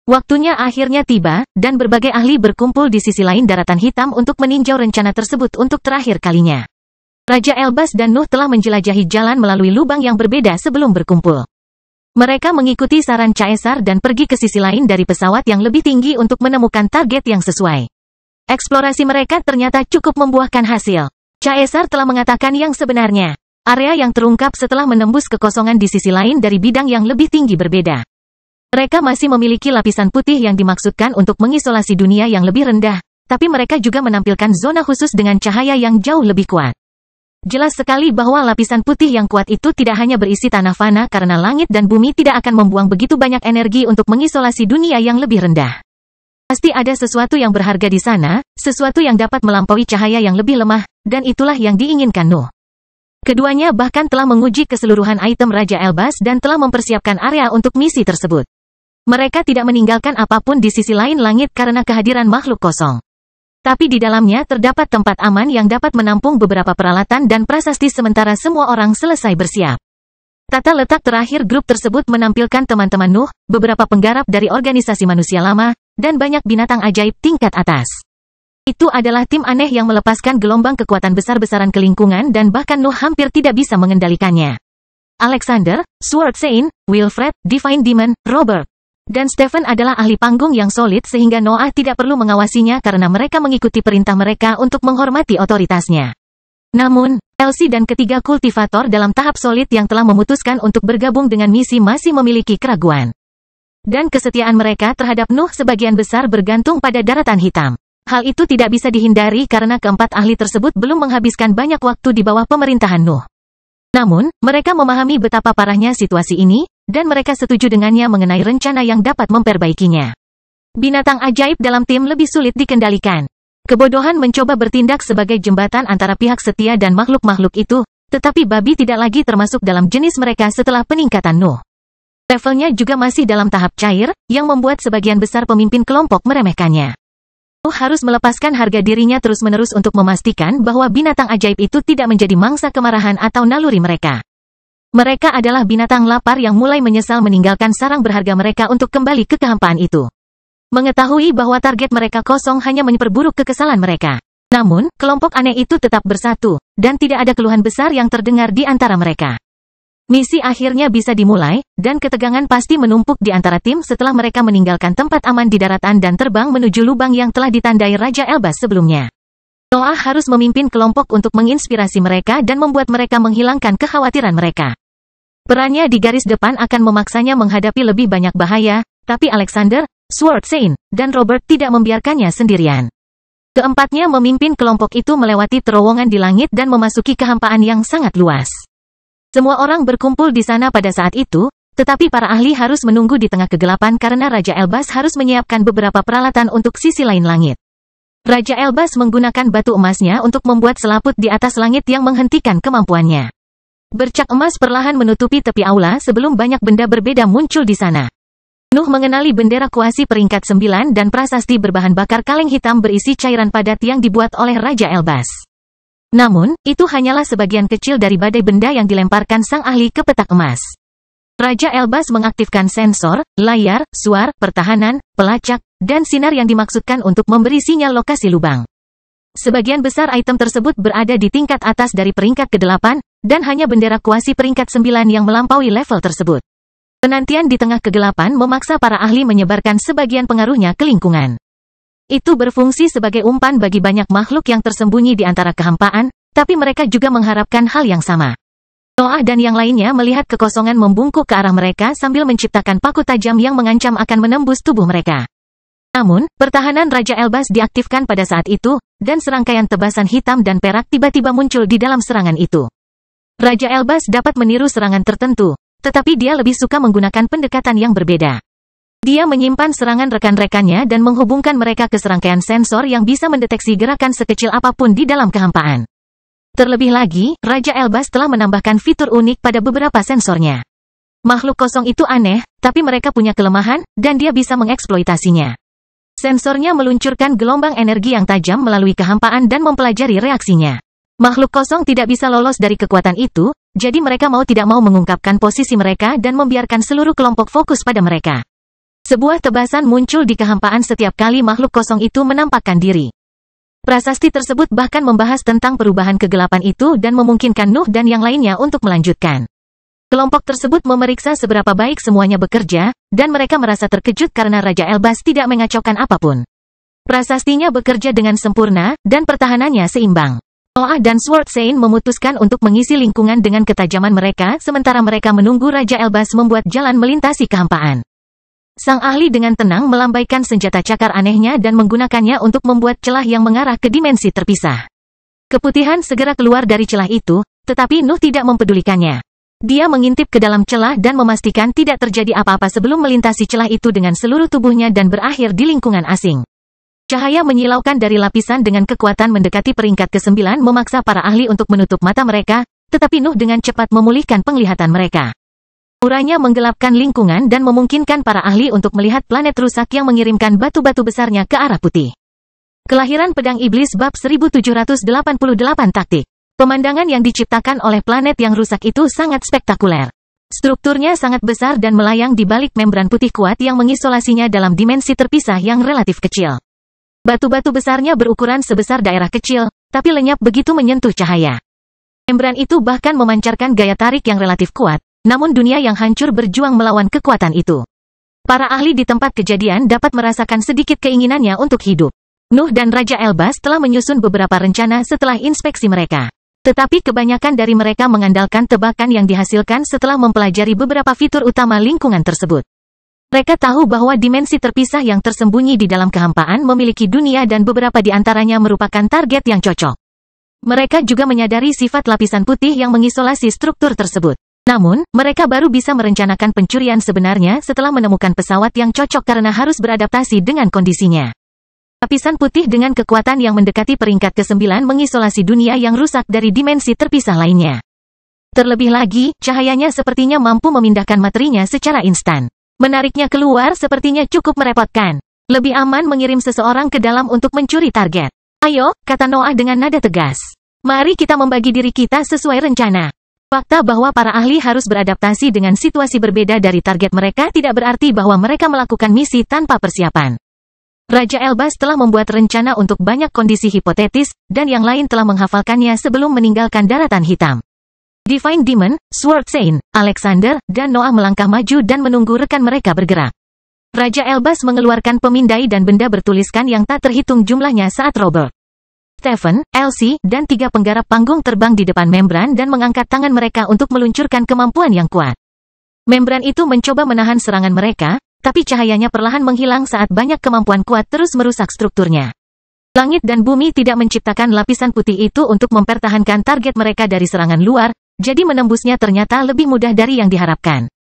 S1: Waktunya akhirnya tiba, dan berbagai ahli berkumpul di sisi lain daratan hitam untuk meninjau rencana tersebut untuk terakhir kalinya. Raja Elbas dan Nuh telah menjelajahi jalan melalui lubang yang berbeda sebelum berkumpul. Mereka mengikuti saran Caesar dan pergi ke sisi lain dari pesawat yang lebih tinggi untuk menemukan target yang sesuai. Eksplorasi mereka ternyata cukup membuahkan hasil. Caesar telah mengatakan yang sebenarnya. Area yang terungkap setelah menembus kekosongan di sisi lain dari bidang yang lebih tinggi berbeda. Mereka masih memiliki lapisan putih yang dimaksudkan untuk mengisolasi dunia yang lebih rendah, tapi mereka juga menampilkan zona khusus dengan cahaya yang jauh lebih kuat. Jelas sekali bahwa lapisan putih yang kuat itu tidak hanya berisi tanah fana karena langit dan bumi tidak akan membuang begitu banyak energi untuk mengisolasi dunia yang lebih rendah. Pasti ada sesuatu yang berharga di sana, sesuatu yang dapat melampaui cahaya yang lebih lemah, dan itulah yang diinginkan Nuh. Keduanya bahkan telah menguji keseluruhan item Raja Elbas dan telah mempersiapkan area untuk misi tersebut. Mereka tidak meninggalkan apapun di sisi lain langit karena kehadiran makhluk kosong. Tapi di dalamnya terdapat tempat aman yang dapat menampung beberapa peralatan dan prasasti sementara semua orang selesai bersiap. Tata letak terakhir grup tersebut menampilkan teman-teman Nuh, beberapa penggarap dari organisasi manusia lama, dan banyak binatang ajaib tingkat atas. Itu adalah tim aneh yang melepaskan gelombang kekuatan besar-besaran ke lingkungan dan bahkan Nuh hampir tidak bisa mengendalikannya. Alexander, Sword Saint, Wilfred, Divine Demon, Robert, dan Stephen adalah ahli panggung yang solid sehingga Noah tidak perlu mengawasinya karena mereka mengikuti perintah mereka untuk menghormati otoritasnya. Namun, Elsie dan ketiga kultivator dalam tahap solid yang telah memutuskan untuk bergabung dengan misi masih memiliki keraguan. Dan kesetiaan mereka terhadap Nuh sebagian besar bergantung pada daratan hitam. Hal itu tidak bisa dihindari karena keempat ahli tersebut belum menghabiskan banyak waktu di bawah pemerintahan Nuh. Namun, mereka memahami betapa parahnya situasi ini, dan mereka setuju dengannya mengenai rencana yang dapat memperbaikinya. Binatang ajaib dalam tim lebih sulit dikendalikan. Kebodohan mencoba bertindak sebagai jembatan antara pihak setia dan makhluk-makhluk itu, tetapi babi tidak lagi termasuk dalam jenis mereka setelah peningkatan Nuh. Levelnya juga masih dalam tahap cair, yang membuat sebagian besar pemimpin kelompok meremehkannya. Nuh harus melepaskan harga dirinya terus-menerus untuk memastikan bahwa binatang ajaib itu tidak menjadi mangsa kemarahan atau naluri mereka. Mereka adalah binatang lapar yang mulai menyesal meninggalkan sarang berharga mereka untuk kembali ke kehampaan itu. Mengetahui bahwa target mereka kosong hanya memperburuk kekesalan mereka. Namun, kelompok aneh itu tetap bersatu, dan tidak ada keluhan besar yang terdengar di antara mereka. Misi akhirnya bisa dimulai, dan ketegangan pasti menumpuk di antara tim setelah mereka meninggalkan tempat aman di daratan dan terbang menuju lubang yang telah ditandai Raja Elbas sebelumnya. Noah harus memimpin kelompok untuk menginspirasi mereka dan membuat mereka menghilangkan kekhawatiran mereka. Perannya di garis depan akan memaksanya menghadapi lebih banyak bahaya, tapi Alexander, Sword Saint, dan Robert tidak membiarkannya sendirian. Keempatnya memimpin kelompok itu melewati terowongan di langit dan memasuki kehampaan yang sangat luas. Semua orang berkumpul di sana pada saat itu, tetapi para ahli harus menunggu di tengah kegelapan karena Raja Elbas harus menyiapkan beberapa peralatan untuk sisi lain langit. Raja Elbas menggunakan batu emasnya untuk membuat selaput di atas langit yang menghentikan kemampuannya. Bercak emas perlahan menutupi tepi aula sebelum banyak benda berbeda muncul di sana. Nuh mengenali bendera kuasi peringkat 9 dan prasasti berbahan bakar kaleng hitam berisi cairan padat yang dibuat oleh Raja Elbas. Namun, itu hanyalah sebagian kecil dari badai benda yang dilemparkan sang ahli ke petak emas. Raja Elbas mengaktifkan sensor, layar, suar, pertahanan, pelacak, dan sinar yang dimaksudkan untuk memberi sinyal lokasi lubang. Sebagian besar item tersebut berada di tingkat atas dari peringkat ke-8, dan hanya bendera kuasi peringkat 9 yang melampaui level tersebut. Penantian di tengah kegelapan memaksa para ahli menyebarkan sebagian pengaruhnya ke lingkungan. Itu berfungsi sebagai umpan bagi banyak makhluk yang tersembunyi di antara kehampaan, Tapi mereka juga mengharapkan hal yang sama. Noah dan yang lainnya melihat kekosongan membungkuk ke arah mereka sambil menciptakan paku tajam yang mengancam akan menembus tubuh mereka. Namun, pertahanan Raja Elbas diaktifkan pada saat itu, dan serangkaian tebasan hitam dan perak tiba-tiba muncul di dalam serangan itu. Raja Elbas dapat meniru serangan tertentu, tetapi dia lebih suka menggunakan pendekatan yang berbeda. Dia menyimpan serangan rekan-rekannya dan menghubungkan mereka ke serangkaian sensor yang bisa mendeteksi gerakan sekecil apapun di dalam kehampaan. Terlebih lagi, Raja Elbas telah menambahkan fitur unik pada beberapa sensornya. Makhluk kosong itu aneh, tapi mereka punya kelemahan, dan dia bisa mengeksploitasinya. Sensornya meluncurkan gelombang energi yang tajam melalui kehampaan dan mempelajari reaksinya. Makhluk kosong tidak bisa lolos dari kekuatan itu, jadi mereka mau tidak mau mengungkapkan posisi mereka dan membiarkan seluruh kelompok fokus pada mereka. Sebuah tebasan muncul di kehampaan setiap kali makhluk kosong itu menampakkan diri. Prasasti tersebut bahkan membahas tentang perubahan kegelapan itu dan memungkinkan Nuh dan yang lainnya untuk melanjutkan. Kelompok tersebut memeriksa seberapa baik semuanya bekerja, dan mereka merasa terkejut karena Raja Elbas tidak mengacaukan apapun. Prasastinya bekerja dengan sempurna, dan pertahanannya seimbang. Noah dan Sword Saint memutuskan untuk mengisi lingkungan dengan ketajaman mereka sementara mereka menunggu Raja Elbas membuat jalan melintasi kehampaan. Sang ahli dengan tenang melambaikan senjata cakar anehnya dan menggunakannya untuk membuat celah yang mengarah ke dimensi terpisah. Keputihan segera keluar dari celah itu, tetapi Nuh tidak mempedulikannya. Dia mengintip ke dalam celah dan memastikan tidak terjadi apa-apa sebelum melintasi celah itu dengan seluruh tubuhnya dan berakhir di lingkungan asing. Cahaya menyilaukan dari lapisan dengan kekuatan mendekati peringkat ke-9 memaksa para ahli untuk menutup mata mereka, tetapi Nuh dengan cepat memulihkan penglihatan mereka. Auranya menggelapkan lingkungan dan memungkinkan para ahli untuk melihat planet rusak yang mengirimkan batu-batu besarnya ke arah putih. Kelahiran Pedang Iblis Bab 1788 Taktik. Pemandangan yang diciptakan oleh planet yang rusak itu sangat spektakuler. Strukturnya sangat besar dan melayang di balik membran putih kuat yang mengisolasinya dalam dimensi terpisah yang relatif kecil. Batu-batu besarnya berukuran sebesar daerah kecil, tapi lenyap begitu menyentuh cahaya. Membran itu bahkan memancarkan gaya tarik yang relatif kuat. Namun dunia yang hancur berjuang melawan kekuatan itu. Para ahli di tempat kejadian dapat merasakan sedikit keinginannya untuk hidup. Nuh dan Raja Elbas telah menyusun beberapa rencana setelah inspeksi mereka. Tetapi kebanyakan dari mereka mengandalkan tebakan yang dihasilkan setelah mempelajari beberapa fitur utama lingkungan tersebut. Mereka tahu bahwa dimensi terpisah yang tersembunyi di dalam kehampaan memiliki dunia dan beberapa di antaranya merupakan target yang cocok. Mereka juga menyadari sifat lapisan putih yang mengisolasi struktur tersebut. Namun, mereka baru bisa merencanakan pencurian sebenarnya setelah menemukan pesawat yang cocok karena harus beradaptasi dengan kondisinya. Lapisan putih dengan kekuatan yang mendekati peringkat ke-9 mengisolasi dunia yang rusak dari dimensi terpisah lainnya. Terlebih lagi, cahayanya sepertinya mampu memindahkan materinya secara instan. Menariknya keluar sepertinya cukup merepotkan. Lebih aman mengirim seseorang ke dalam untuk mencuri target. Ayo, kata Noah dengan nada tegas. Mari kita membagi diri kita sesuai rencana. Fakta bahwa para ahli harus beradaptasi dengan situasi berbeda dari target mereka tidak berarti bahwa mereka melakukan misi tanpa persiapan. Raja Elbas telah membuat rencana untuk banyak kondisi hipotetis, dan yang lain telah menghafalkannya sebelum meninggalkan daratan hitam. Divine Demon, Sword Saint, Alexander, dan Noah melangkah maju dan menunggu rekan mereka bergerak. Raja Elbas mengeluarkan pemindai dan benda bertuliskan yang tak terhitung jumlahnya saat Robert, Stephen, Elsie, dan 3 penggarap panggung terbang di depan membran dan mengangkat tangan mereka untuk meluncurkan kemampuan yang kuat. Membran itu mencoba menahan serangan mereka, tapi cahayanya perlahan menghilang saat banyak kemampuan kuat terus merusak strukturnya. Langit dan bumi tidak menciptakan lapisan putih itu untuk mempertahankan target mereka dari serangan luar, jadi menembusnya ternyata lebih mudah dari yang diharapkan.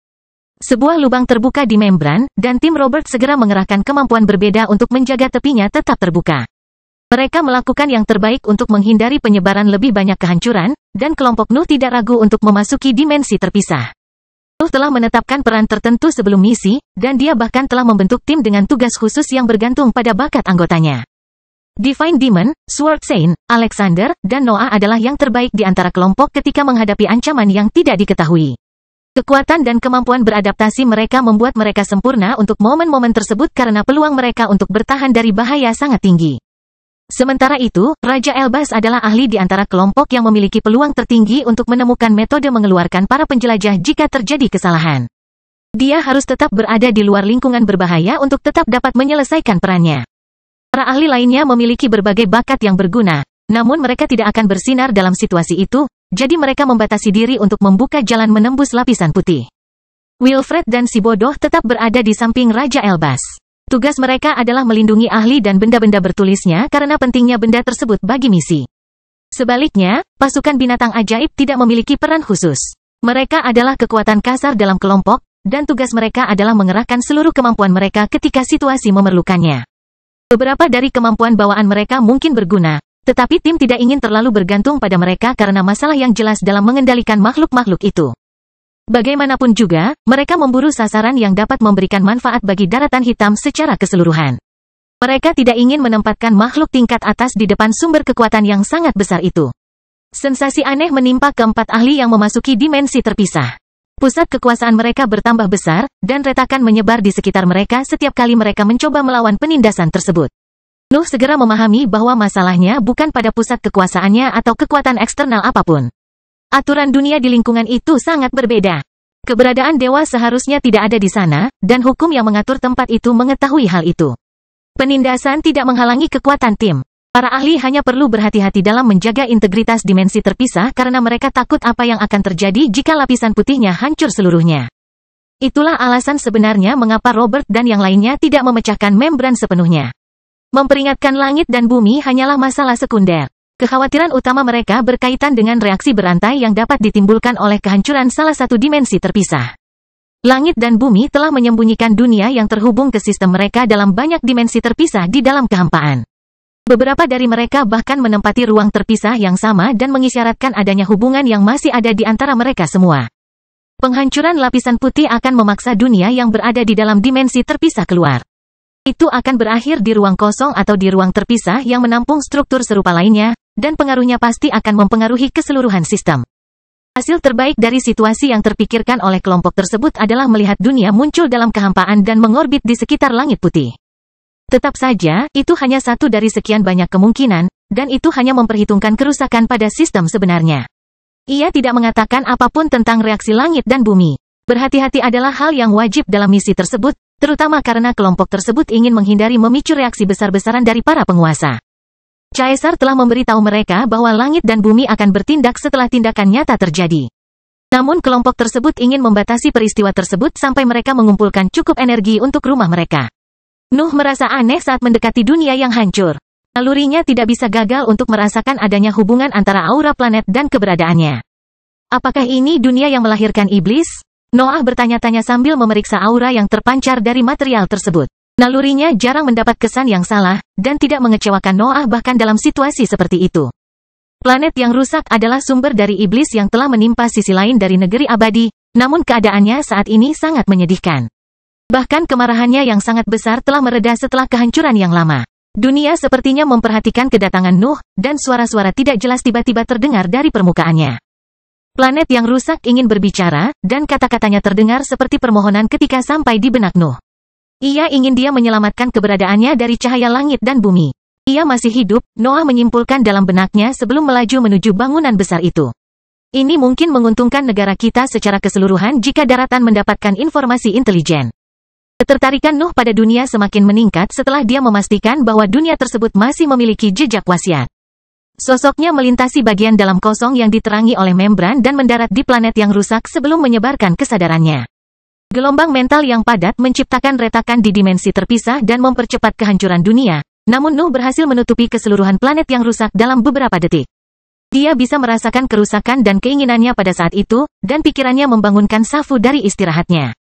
S1: Sebuah lubang terbuka di membran, dan tim Robert segera mengerahkan kemampuan berbeda untuk menjaga tepinya tetap terbuka. Mereka melakukan yang terbaik untuk menghindari penyebaran lebih banyak kehancuran, dan kelompok Nuh tidak ragu untuk memasuki dimensi terpisah. Nuh telah menetapkan peran tertentu sebelum misi, dan dia bahkan telah membentuk tim dengan tugas khusus yang bergantung pada bakat anggotanya. Divine Demon, Sword Saint, Alexander, dan Noah adalah yang terbaik di antara kelompok ketika menghadapi ancaman yang tidak diketahui. Kekuatan dan kemampuan beradaptasi mereka membuat mereka sempurna untuk momen-momen tersebut karena peluang mereka untuk bertahan dari bahaya sangat tinggi. Sementara itu, Raja Elbas adalah ahli di antara kelompok yang memiliki peluang tertinggi untuk menemukan metode mengeluarkan para penjelajah jika terjadi kesalahan. Dia harus tetap berada di luar lingkungan berbahaya untuk tetap dapat menyelesaikan perannya. Para ahli lainnya memiliki berbagai bakat yang berguna, Namun mereka tidak akan bersinar dalam situasi itu, jadi mereka membatasi diri untuk membuka jalan menembus lapisan putih. Wilfred dan si bodoh tetap berada di samping Raja Elbas. Tugas mereka adalah melindungi ahli dan benda-benda bertulisnya karena pentingnya benda tersebut bagi misi. Sebaliknya, pasukan binatang ajaib tidak memiliki peran khusus. Mereka adalah kekuatan kasar dalam kelompok, dan tugas mereka adalah mengerahkan seluruh kemampuan mereka ketika situasi memerlukannya. Beberapa dari kemampuan bawaan mereka mungkin berguna, tetapi tim tidak ingin terlalu bergantung pada mereka karena masalah yang jelas dalam mengendalikan makhluk-makhluk itu. Bagaimanapun juga, mereka memburu sasaran yang dapat memberikan manfaat bagi daratan hitam secara keseluruhan. Mereka tidak ingin menempatkan makhluk tingkat atas di depan sumber kekuatan yang sangat besar itu. Sensasi aneh menimpa keempat ahli yang memasuki dimensi terpisah. Pusat kekuasaan mereka bertambah besar, dan retakan menyebar di sekitar mereka setiap kali mereka mencoba melawan penindasan tersebut. Nuh segera memahami bahwa masalahnya bukan pada pusat kekuasaannya atau kekuatan eksternal apapun. Aturan dunia di lingkungan itu sangat berbeda. Keberadaan dewa seharusnya tidak ada di sana, dan hukum yang mengatur tempat itu mengetahui hal itu. Penindasan tidak menghalangi kekuatan tim. Para ahli hanya perlu berhati-hati dalam menjaga integritas dimensi terpisah karena mereka takut apa yang akan terjadi jika lapisan putihnya hancur seluruhnya. Itulah alasan sebenarnya mengapa Robert dan yang lainnya tidak memecahkan membran sepenuhnya. Memperingatkan langit dan bumi hanyalah masalah sekunder. Kekhawatiran utama mereka berkaitan dengan reaksi berantai yang dapat ditimbulkan oleh kehancuran salah satu dimensi terpisah. Langit dan bumi telah menyembunyikan dunia yang terhubung ke sistem mereka dalam banyak dimensi terpisah di dalam kehampaan. Beberapa dari mereka bahkan menempati ruang terpisah yang sama dan mengisyaratkan adanya hubungan yang masih ada di antara mereka semua. Penghancuran lapisan putih akan memaksa dunia yang berada di dalam dimensi terpisah keluar. Itu akan berakhir di ruang kosong atau di ruang terpisah yang menampung struktur serupa lainnya, dan pengaruhnya pasti akan mempengaruhi keseluruhan sistem. Hasil terbaik dari situasi yang terpikirkan oleh kelompok tersebut adalah melihat dunia muncul dalam kehampaan dan mengorbit di sekitar langit putih. Tetap saja, itu hanya satu dari sekian banyak kemungkinan, dan itu hanya memperhitungkan kerusakan pada sistem sebenarnya. Ia tidak mengatakan apapun tentang reaksi langit dan bumi. Berhati-hati adalah hal yang wajib dalam misi tersebut, terutama karena kelompok tersebut ingin menghindari memicu reaksi besar-besaran dari para penguasa. Caesar telah memberitahu mereka bahwa langit dan bumi akan bertindak setelah tindakan nyata terjadi. Namun kelompok tersebut ingin membatasi peristiwa tersebut sampai mereka mengumpulkan cukup energi untuk rumah mereka. Nuh merasa aneh saat mendekati dunia yang hancur. Nalurinya tidak bisa gagal untuk merasakan adanya hubungan antara aura planet dan keberadaannya. Apakah ini dunia yang melahirkan iblis? Noah bertanya-tanya sambil memeriksa aura yang terpancar dari material tersebut. Nalurinya jarang mendapat kesan yang salah, dan tidak mengecewakan Noah bahkan dalam situasi seperti itu. Planet yang rusak adalah sumber dari iblis yang telah menimpa sisi lain dari negeri abadi, namun keadaannya saat ini sangat menyedihkan. Bahkan kemarahannya yang sangat besar telah mereda setelah kehancuran yang lama. Dunia sepertinya memperhatikan kedatangan Nuh, dan suara-suara tidak jelas tiba-tiba terdengar dari permukaannya. Planet yang rusak ingin berbicara, dan kata-katanya terdengar seperti permohonan ketika sampai di benak Nuh. Ia ingin dia menyelamatkan keberadaannya dari cahaya langit dan bumi. Ia masih hidup, Noah menyimpulkan dalam benaknya sebelum melaju menuju bangunan besar itu. Ini mungkin menguntungkan negara kita secara keseluruhan jika daratan mendapatkan informasi intelijen. Ketertarikan Nuh pada dunia semakin meningkat setelah dia memastikan bahwa dunia tersebut masih memiliki jejak wasiat. Sosoknya melintasi bagian dalam kosong yang diterangi oleh membran dan mendarat di planet yang rusak sebelum menyebarkan kesadarannya. Gelombang mental yang padat menciptakan retakan di dimensi terpisah dan mempercepat kehancuran dunia, namun Nuh berhasil menutupi keseluruhan planet yang rusak dalam beberapa detik. Dia bisa merasakan kerusakan dan keinginannya pada saat itu, dan pikirannya membangunkan Safu dari istirahatnya.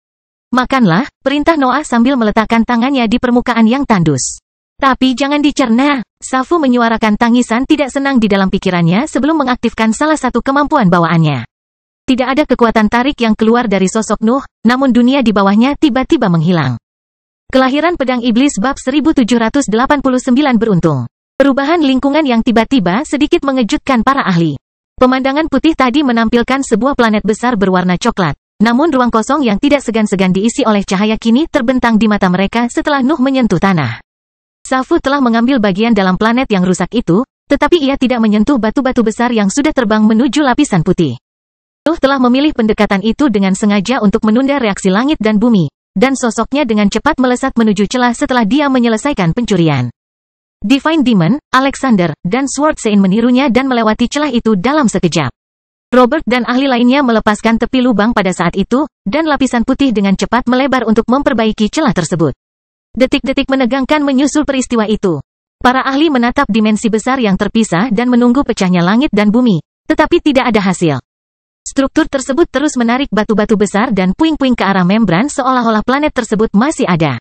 S1: Makanlah, perintah Noah sambil meletakkan tangannya di permukaan yang tandus. Tapi jangan dicerna, Safu menyuarakan tangisan tidak senang di dalam pikirannya sebelum mengaktifkan salah satu kemampuan bawaannya. Tidak ada kekuatan tarik yang keluar dari sosok Nuh, namun dunia di bawahnya tiba-tiba menghilang. Kelahiran pedang iblis bab 1789 beruntung. Perubahan lingkungan yang tiba-tiba sedikit mengejutkan para ahli. Pemandangan putih tadi menampilkan sebuah planet besar berwarna coklat. Namun ruang kosong yang tidak segan-segan diisi oleh cahaya kini terbentang di mata mereka setelah Nuh menyentuh tanah. Safu telah mengambil bagian dalam planet yang rusak itu, tetapi ia tidak menyentuh batu-batu besar yang sudah terbang menuju lapisan putih. Nuh telah memilih pendekatan itu dengan sengaja untuk menunda reaksi langit dan bumi, dan sosoknya dengan cepat melesat menuju celah setelah dia menyelesaikan pencurian. Divine Demon, Alexander, dan Sword Sein menirunya dan melewati celah itu dalam sekejap. Robert dan ahli lainnya melepaskan tepi lubang pada saat itu, dan lapisan putih dengan cepat melebar untuk memperbaiki celah tersebut. Detik-detik menegangkan menyusul peristiwa itu. Para ahli menatap dimensi besar yang terpisah dan menunggu pecahnya langit dan bumi, tetapi tidak ada hasil. Struktur tersebut terus menarik batu-batu besar dan puing-puing ke arah membran seolah-olah planet tersebut masih ada.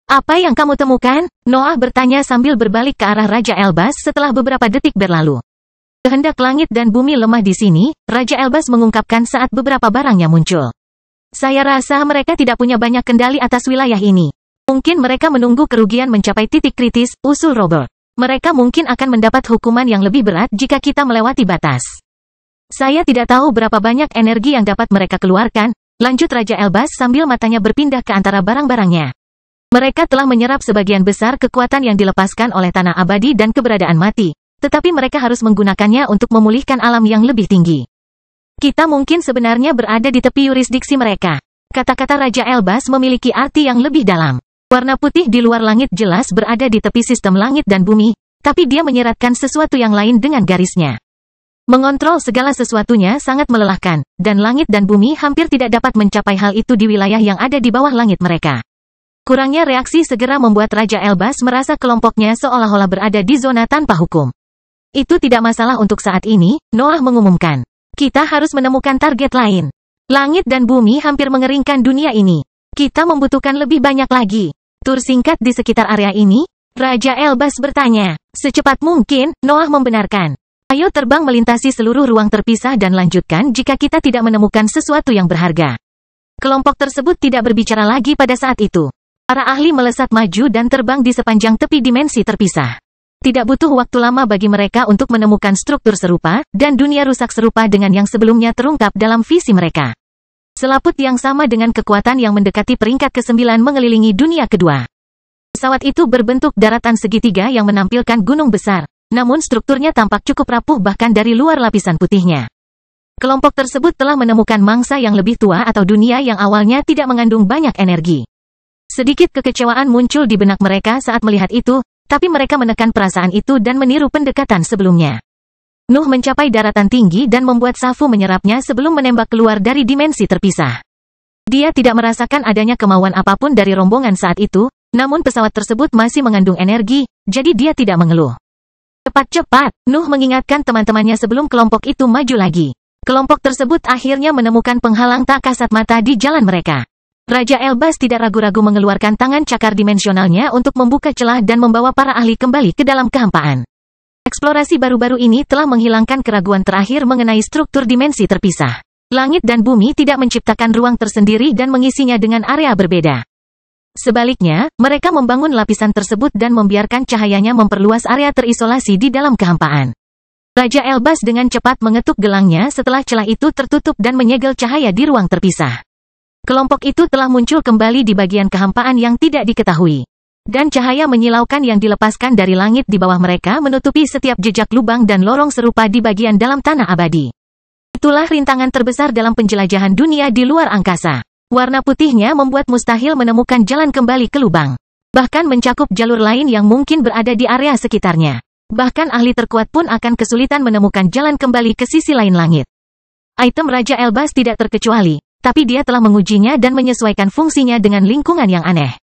S1: Apa yang kamu temukan? Noah bertanya sambil berbalik ke arah Raja Elbas setelah beberapa detik berlalu. Kehendak langit dan bumi lemah di sini, Raja Elbas mengungkapkan saat beberapa barangnya muncul. Saya rasa mereka tidak punya banyak kendali atas wilayah ini. Mungkin mereka menunggu kerugian mencapai titik kritis, usul Robert. Mereka mungkin akan mendapat hukuman yang lebih berat jika kita melewati batas. Saya tidak tahu berapa banyak energi yang dapat mereka keluarkan, lanjut Raja Elbas sambil matanya berpindah ke antara barang-barangnya. Mereka telah menyerap sebagian besar kekuatan yang dilepaskan oleh tanah abadi dan keberadaan mati, tetapi mereka harus menggunakannya untuk memulihkan alam yang lebih tinggi. Kita mungkin sebenarnya berada di tepi yurisdiksi mereka. Kata-kata Raja Elbas memiliki arti yang lebih dalam. Warna putih di luar langit jelas berada di tepi sistem langit dan bumi, tapi dia menyeratkan sesuatu yang lain dengan garisnya. Mengontrol segala sesuatunya sangat melelahkan, dan langit dan bumi hampir tidak dapat mencapai hal itu di wilayah yang ada di bawah langit mereka. Kurangnya reaksi segera membuat Raja Elbas merasa kelompoknya seolah-olah berada di zona tanpa hukum. Itu tidak masalah untuk saat ini, Noah mengumumkan. Kita harus menemukan target lain. Langit dan bumi hampir mengeringkan dunia ini. Kita membutuhkan lebih banyak lagi. Tur singkat di sekitar area ini? Raja Elbas bertanya. Secepat mungkin, Noah membenarkan. Ayo terbang melintasi seluruh ruang terpisah dan lanjutkan jika kita tidak menemukan sesuatu yang berharga. Kelompok tersebut tidak berbicara lagi pada saat itu. Para ahli melesat maju dan terbang di sepanjang tepi dimensi terpisah. Tidak butuh waktu lama bagi mereka untuk menemukan struktur serupa, dan dunia rusak serupa dengan yang sebelumnya terungkap dalam visi mereka. Selaput yang sama dengan kekuatan yang mendekati peringkat ke-9 mengelilingi dunia kedua. Pesawat itu berbentuk daratan segitiga yang menampilkan gunung besar, namun strukturnya tampak cukup rapuh bahkan dari luar lapisan putihnya. Kelompok tersebut telah menemukan mangsa yang lebih tua atau dunia yang awalnya tidak mengandung banyak energi. Sedikit kekecewaan muncul di benak mereka saat melihat itu, tapi mereka menekan perasaan itu dan meniru pendekatan sebelumnya. Nuh mencapai daratan tinggi dan membuat Safu menyerapnya sebelum menembak keluar dari dimensi terpisah. Dia tidak merasakan adanya kemauan apapun dari rombongan saat itu, namun pesawat tersebut masih mengandung energi, jadi dia tidak mengeluh. Cepat-cepat, Nuh mengingatkan teman-temannya sebelum kelompok itu maju lagi. Kelompok tersebut akhirnya menemukan penghalang tak kasat mata di jalan mereka. Raja Elbas tidak ragu-ragu mengeluarkan tangan cakar dimensionalnya untuk membuka celah dan membawa para ahli kembali ke dalam kehampaan. Eksplorasi baru-baru ini telah menghilangkan keraguan terakhir mengenai struktur dimensi terpisah. Langit dan bumi tidak menciptakan ruang tersendiri dan mengisinya dengan area berbeda. Sebaliknya, mereka membangun lapisan tersebut dan membiarkan cahayanya memperluas area terisolasi di dalam kehampaan. Raja Elbas dengan cepat mengetuk gelangnya setelah celah itu tertutup dan menyegel cahaya di ruang terpisah. Kelompok itu telah muncul kembali di bagian kehampaan yang tidak diketahui. Dan cahaya menyilaukan yang dilepaskan dari langit di bawah mereka menutupi setiap jejak lubang dan lorong serupa di bagian dalam tanah abadi. Itulah rintangan terbesar dalam penjelajahan dunia di luar angkasa. Warna putihnya membuat mustahil menemukan jalan kembali ke lubang. Bahkan mencakup jalur lain yang mungkin berada di area sekitarnya. Bahkan ahli terkuat pun akan kesulitan menemukan jalan kembali ke sisi lain langit. Item Raja Elbas tidak terkecuali. Tapi dia telah mengujinya dan menyesuaikan fungsinya dengan lingkungan yang aneh.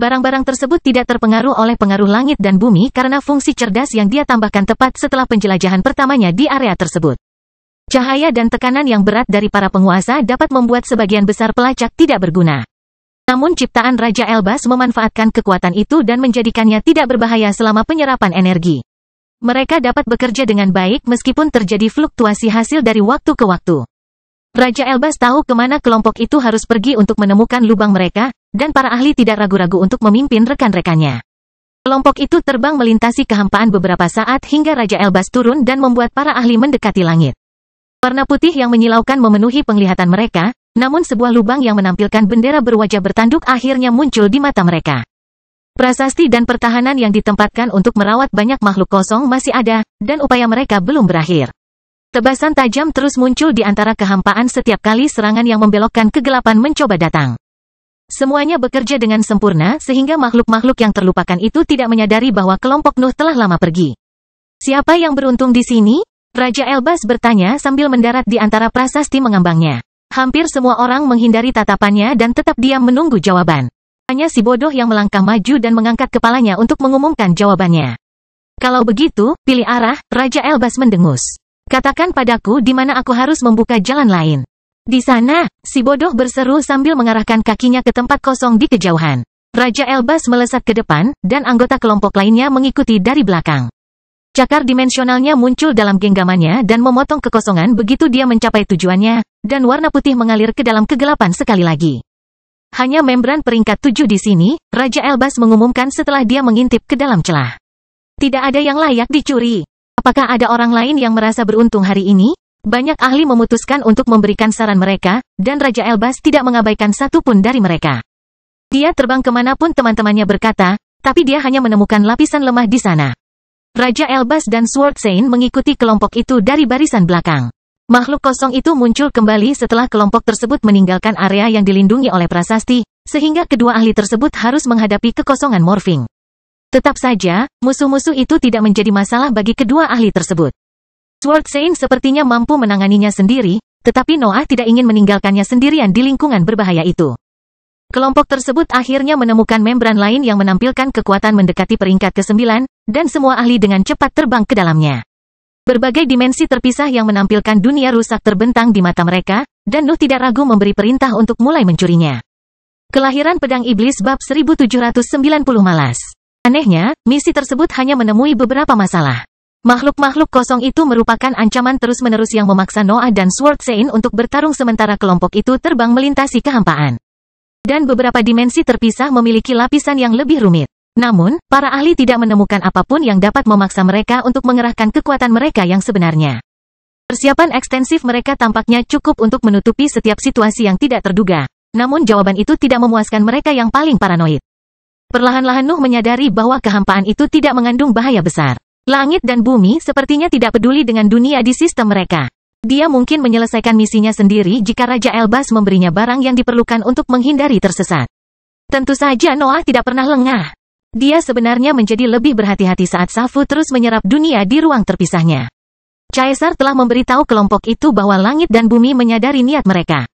S1: Barang-barang tersebut tidak terpengaruh oleh pengaruh langit dan bumi karena fungsi cerdas yang dia tambahkan tepat setelah penjelajahan pertamanya di area tersebut. Cahaya dan tekanan yang berat dari para penguasa dapat membuat sebagian besar pelacak tidak berguna. Namun ciptaan Raja Elbas memanfaatkan kekuatan itu dan menjadikannya tidak berbahaya selama penyerapan energi. Mereka dapat bekerja dengan baik meskipun terjadi fluktuasi hasil dari waktu ke waktu. Raja Elbas tahu kemana kelompok itu harus pergi untuk menemukan lubang mereka, dan para ahli tidak ragu-ragu untuk memimpin rekan-rekannya. Kelompok itu terbang melintasi kehampaan beberapa saat hingga Raja Elbas turun dan membuat para ahli mendekati langit. Warna putih yang menyilaukan memenuhi penglihatan mereka, namun sebuah lubang yang menampilkan bendera berwajah bertanduk akhirnya muncul di mata mereka. Prasasti dan pertahanan yang ditempatkan untuk merawat banyak makhluk kosong masih ada, dan upaya mereka belum berakhir. Tebasan tajam terus muncul di antara kehampaan setiap kali serangan yang membelokkan kegelapan mencoba datang. Semuanya bekerja dengan sempurna sehingga makhluk-makhluk yang terlupakan itu tidak menyadari bahwa kelompok Nuh telah lama pergi. Siapa yang beruntung di sini? Raja Elbas bertanya sambil mendarat di antara prasasti mengambangnya. Hampir semua orang menghindari tatapannya dan tetap diam menunggu jawaban. Hanya si bodoh yang melangkah maju dan mengangkat kepalanya untuk mengumumkan jawabannya. Kalau begitu, pilih arah, Raja Elbas mendengus. Katakan padaku di mana aku harus membuka jalan lain. Di sana, si bodoh berseru sambil mengarahkan kakinya ke tempat kosong di kejauhan. Raja Elbas melesat ke depan, dan anggota kelompok lainnya mengikuti dari belakang. Cakar dimensionalnya muncul dalam genggamannya dan memotong kekosongan begitu dia mencapai tujuannya, dan warna putih mengalir ke dalam kegelapan sekali lagi. Hanya membran peringkat 7 di sini, Raja Elbas mengumumkan setelah dia mengintip ke dalam celah. Tidak ada yang layak dicuri. Apakah ada orang lain yang merasa beruntung hari ini? Banyak ahli memutuskan untuk memberikan saran mereka, dan Raja Elbas tidak mengabaikan satu pun dari mereka. Dia terbang kemanapun teman-temannya berkata, tapi dia hanya menemukan lapisan lemah di sana. Raja Elbas dan Sword Saint mengikuti kelompok itu dari barisan belakang. Makhluk kosong itu muncul kembali setelah kelompok tersebut meninggalkan area yang dilindungi oleh prasasti, sehingga kedua ahli tersebut harus menghadapi kekosongan morphing. Tetap saja, musuh-musuh itu tidak menjadi masalah bagi kedua ahli tersebut. Sword Saint sepertinya mampu menanganinya sendiri, tetapi Noah tidak ingin meninggalkannya sendirian di lingkungan berbahaya itu. Kelompok tersebut akhirnya menemukan membran lain yang menampilkan kekuatan mendekati peringkat ke-9, dan semua ahli dengan cepat terbang ke dalamnya. Berbagai dimensi terpisah yang menampilkan dunia rusak terbentang di mata mereka, dan Nuh tidak ragu memberi perintah untuk mulai mencurinya. Kelahiran Pedang Iblis bab 1790 malas. Anehnya, misi tersebut hanya menemui beberapa masalah. Makhluk-makhluk kosong itu merupakan ancaman terus-menerus yang memaksa Noah dan Sword Saint untuk bertarung sementara kelompok itu terbang melintasi kehampaan. Dan beberapa dimensi terpisah memiliki lapisan yang lebih rumit. Namun, para ahli tidak menemukan apapun yang dapat memaksa mereka untuk mengerahkan kekuatan mereka yang sebenarnya. Persiapan ekstensif mereka tampaknya cukup untuk menutupi setiap situasi yang tidak terduga. Namun jawaban itu tidak memuaskan mereka yang paling paranoid. Perlahan-lahan Nuh menyadari bahwa kehampaan itu tidak mengandung bahaya besar. Langit dan bumi sepertinya tidak peduli dengan dunia di sistem mereka. Dia mungkin menyelesaikan misinya sendiri jika Raja Elbas memberinya barang yang diperlukan untuk menghindari tersesat. Tentu saja Noah tidak pernah lengah. Dia sebenarnya menjadi lebih berhati-hati saat Safu terus menyerap dunia di ruang terpisahnya. Caesar telah memberitahu kelompok itu bahwa langit dan bumi menyadari niat mereka.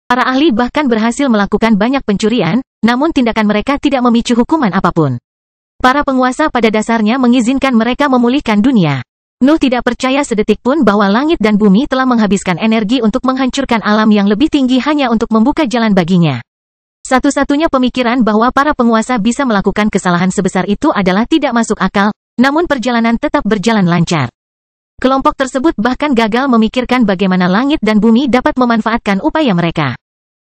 S1: Para ahli bahkan berhasil melakukan banyak pencurian, namun tindakan mereka tidak memicu hukuman apapun. Para penguasa pada dasarnya mengizinkan mereka memulihkan dunia. Nuh tidak percaya sedetik pun bahwa langit dan bumi telah menghabiskan energi untuk menghancurkan alam yang lebih tinggi hanya untuk membuka jalan baginya. Satu-satunya pemikiran bahwa para penguasa bisa melakukan kesalahan sebesar itu adalah tidak masuk akal, namun perjalanan tetap berjalan lancar. Kelompok tersebut bahkan gagal memikirkan bagaimana langit dan bumi dapat memanfaatkan upaya mereka.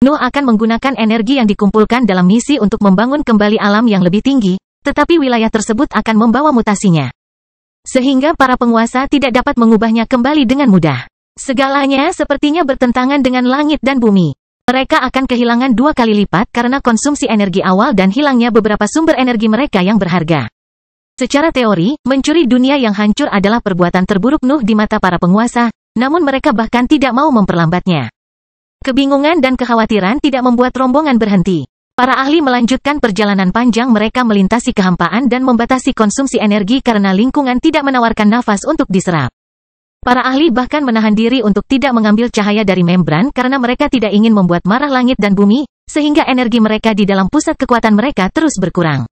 S1: Nuh akan menggunakan energi yang dikumpulkan dalam misi untuk membangun kembali alam yang lebih tinggi, tetapi wilayah tersebut akan membawa mutasinya. Sehingga para penguasa tidak dapat mengubahnya kembali dengan mudah. Segalanya sepertinya bertentangan dengan langit dan bumi. Mereka akan kehilangan 2 kali lipat karena konsumsi energi awal dan hilangnya beberapa sumber energi mereka yang berharga. Secara teori, mencuri dunia yang hancur adalah perbuatan terburuk Nuh di mata para penguasa, namun mereka bahkan tidak mau memperlambatnya. Kebingungan dan kekhawatiran tidak membuat rombongan berhenti. Para ahli melanjutkan perjalanan panjang mereka melintasi kehampaan dan membatasi konsumsi energi karena lingkungan tidak menawarkan nafas untuk diserap. Para ahli bahkan menahan diri untuk tidak mengambil cahaya dari membran karena mereka tidak ingin membuat marah langit dan bumi, sehingga energi mereka di dalam pusat kekuatan mereka terus berkurang.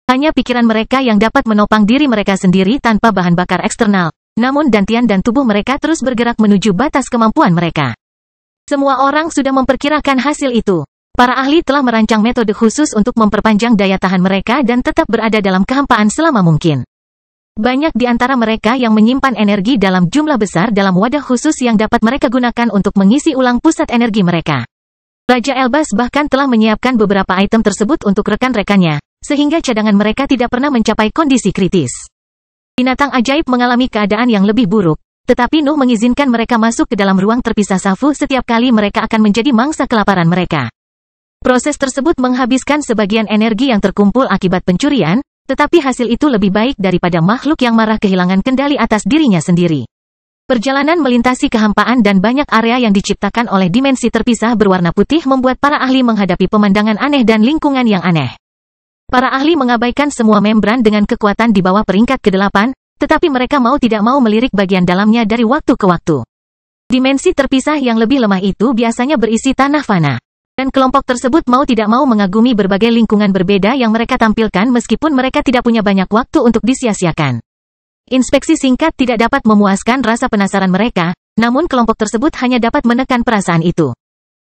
S1: Hanya pikiran mereka yang dapat menopang diri mereka sendiri tanpa bahan bakar eksternal, namun dantian dan tubuh mereka terus bergerak menuju batas kemampuan mereka. Semua orang sudah memperkirakan hasil itu. Para ahli telah merancang metode khusus untuk memperpanjang daya tahan mereka dan tetap berada dalam kehampaan selama mungkin. Banyak di antara mereka yang menyimpan energi dalam jumlah besar dalam wadah khusus yang dapat mereka gunakan untuk mengisi ulang pusat energi mereka. Raja Elbas bahkan telah menyiapkan beberapa item tersebut untuk rekan-rekannya, sehingga cadangan mereka tidak pernah mencapai kondisi kritis. Binatang ajaib mengalami keadaan yang lebih buruk, tetapi Nuh mengizinkan mereka masuk ke dalam ruang terpisah Safu setiap kali mereka akan menjadi mangsa kelaparan mereka. Proses tersebut menghabiskan sebagian energi yang terkumpul akibat pencurian, tetapi hasil itu lebih baik daripada makhluk yang marah kehilangan kendali atas dirinya sendiri. Perjalanan melintasi kehampaan dan banyak area yang diciptakan oleh dimensi terpisah berwarna putih membuat para ahli menghadapi pemandangan aneh dan lingkungan yang aneh. Para ahli mengabaikan semua membran dengan kekuatan di bawah peringkat ke-8, tetapi mereka mau tidak mau melirik bagian dalamnya dari waktu ke waktu. Dimensi terpisah yang lebih lemah itu biasanya berisi tanah fana. Dan kelompok tersebut mau tidak mau mengagumi berbagai lingkungan berbeda yang mereka tampilkan meskipun mereka tidak punya banyak waktu untuk disia-siakan. Inspeksi singkat tidak dapat memuaskan rasa penasaran mereka, namun kelompok tersebut hanya dapat menekan perasaan itu.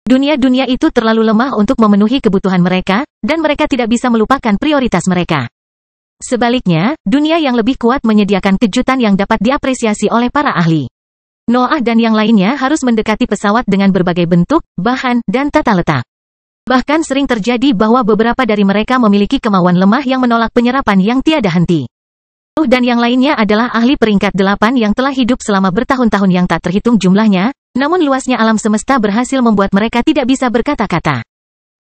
S1: Dunia-dunia itu terlalu lemah untuk memenuhi kebutuhan mereka, dan mereka tidak bisa melupakan prioritas mereka. Sebaliknya, dunia yang lebih kuat menyediakan kejutan yang dapat diapresiasi oleh para ahli. Noah dan yang lainnya harus mendekati pesawat dengan berbagai bentuk, bahan, dan tata letak. Bahkan sering terjadi bahwa beberapa dari mereka memiliki kemauan lemah yang menolak penyerapan yang tiada henti. Dan yang lainnya adalah ahli peringkat 8 yang telah hidup selama bertahun-tahun yang tak terhitung jumlahnya, namun luasnya alam semesta berhasil membuat mereka tidak bisa berkata-kata.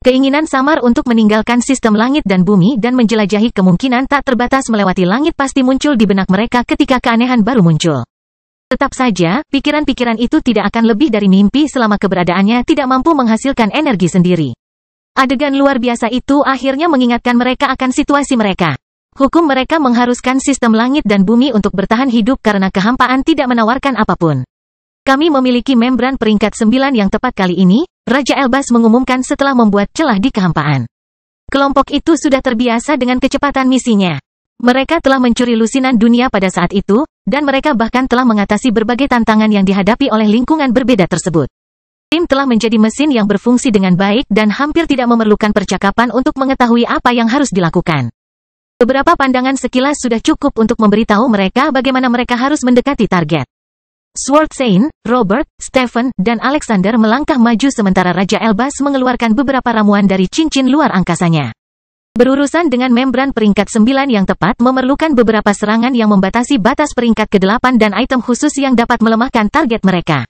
S1: Keinginan samar untuk meninggalkan sistem langit dan bumi dan menjelajahi kemungkinan tak terbatas melewati langit pasti muncul di benak mereka ketika keanehan baru muncul. Tetap saja, pikiran-pikiran itu tidak akan lebih dari mimpi selama keberadaannya tidak mampu menghasilkan energi sendiri. Adegan luar biasa itu akhirnya mengingatkan mereka akan situasi mereka. Hukum mereka mengharuskan sistem langit dan bumi untuk bertahan hidup karena kehampaan tidak menawarkan apapun. Kami memiliki membran peringkat 9 yang tepat kali ini, Raja Elbas mengumumkan setelah membuat celah di kehampaan. Kelompok itu sudah terbiasa dengan kecepatan misinya. Mereka telah mencuri lusinan dunia pada saat itu, dan mereka bahkan telah mengatasi berbagai tantangan yang dihadapi oleh lingkungan berbeda tersebut. Tim telah menjadi mesin yang berfungsi dengan baik dan hampir tidak memerlukan percakapan untuk mengetahui apa yang harus dilakukan. Beberapa pandangan sekilas sudah cukup untuk memberitahu mereka bagaimana mereka harus mendekati target. Swartsein, Robert, Stephen, dan Alexander melangkah maju sementara Raja Elbas mengeluarkan beberapa ramuan dari cincin luar angkasanya. Berurusan dengan membran peringkat 9 yang tepat memerlukan beberapa serangan yang membatasi batas peringkat ke-8 dan item khusus yang dapat melemahkan target mereka.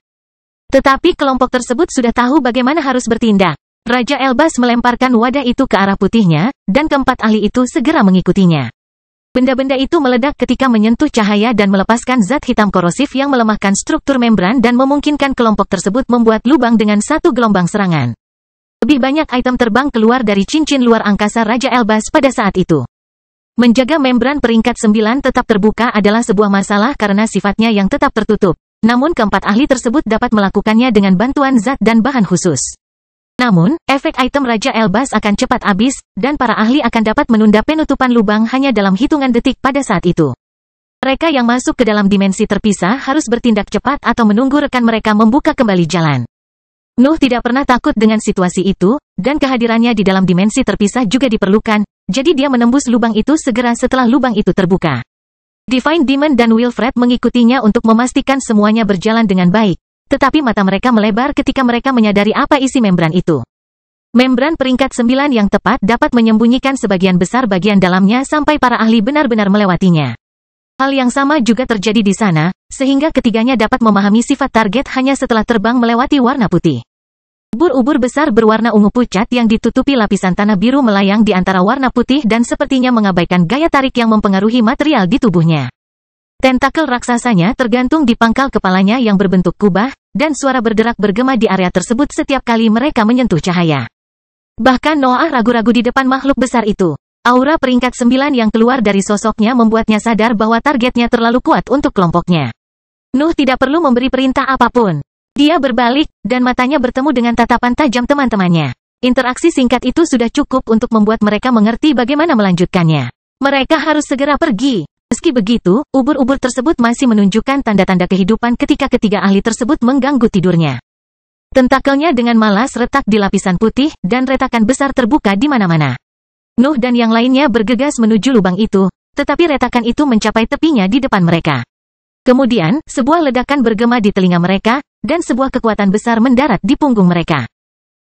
S1: Tetapi kelompok tersebut sudah tahu bagaimana harus bertindak. Raja Elbas melemparkan wadah itu ke arah putihnya, dan keempat ahli itu segera mengikutinya. Benda-benda itu meledak ketika menyentuh cahaya dan melepaskan zat hitam korosif yang melemahkan struktur membran dan memungkinkan kelompok tersebut membuat lubang dengan satu gelombang serangan. Lebih banyak item terbang keluar dari cincin luar angkasa Raja Elbas pada saat itu. Menjaga membran peringkat 9 tetap terbuka adalah sebuah masalah karena sifatnya yang tetap tertutup. Namun keempat ahli tersebut dapat melakukannya dengan bantuan zat dan bahan khusus. Namun, efek item Raja Elbas akan cepat habis, dan para ahli akan dapat menunda penutupan lubang hanya dalam hitungan detik pada saat itu. Mereka yang masuk ke dalam dimensi terpisah harus bertindak cepat atau menunggu rekan mereka membuka kembali jalan. Nuh tidak pernah takut dengan situasi itu, dan kehadirannya di dalam dimensi terpisah juga diperlukan, jadi dia menembus lubang itu segera setelah lubang itu terbuka. Divine Demon dan Wilfred mengikutinya untuk memastikan semuanya berjalan dengan baik. Tetapi mata mereka melebar ketika mereka menyadari apa isi membran itu. Membran peringkat 9 yang tepat dapat menyembunyikan sebagian besar bagian dalamnya sampai para ahli benar-benar melewatinya. Hal yang sama juga terjadi di sana, sehingga ketiganya dapat memahami sifat target hanya setelah terbang melewati warna putih. Ubur-ubur besar berwarna ungu pucat yang ditutupi lapisan tanah biru melayang di antara warna putih dan sepertinya mengabaikan gaya tarik yang mempengaruhi material di tubuhnya. Tentakel raksasanya tergantung di pangkal kepalanya yang berbentuk kubah, dan suara berderak bergema di area tersebut setiap kali mereka menyentuh cahaya. Bahkan Noah ragu-ragu di depan makhluk besar itu. Aura peringkat 9 yang keluar dari sosoknya membuatnya sadar bahwa targetnya terlalu kuat untuk kelompoknya. Nuh tidak perlu memberi perintah apapun. Dia berbalik, dan matanya bertemu dengan tatapan tajam teman-temannya. Interaksi singkat itu sudah cukup untuk membuat mereka mengerti bagaimana melanjutkannya. Mereka harus segera pergi. Meski begitu, ubur-ubur tersebut masih menunjukkan tanda-tanda kehidupan ketika ketiga ahli tersebut mengganggu tidurnya. Tentakelnya dengan malas retak di lapisan putih, dan retakan besar terbuka di mana-mana. Nuh dan yang lainnya bergegas menuju lubang itu, tetapi retakan itu mencapai tepinya di depan mereka. Kemudian, sebuah ledakan bergema di telinga mereka, dan sebuah kekuatan besar mendarat di punggung mereka.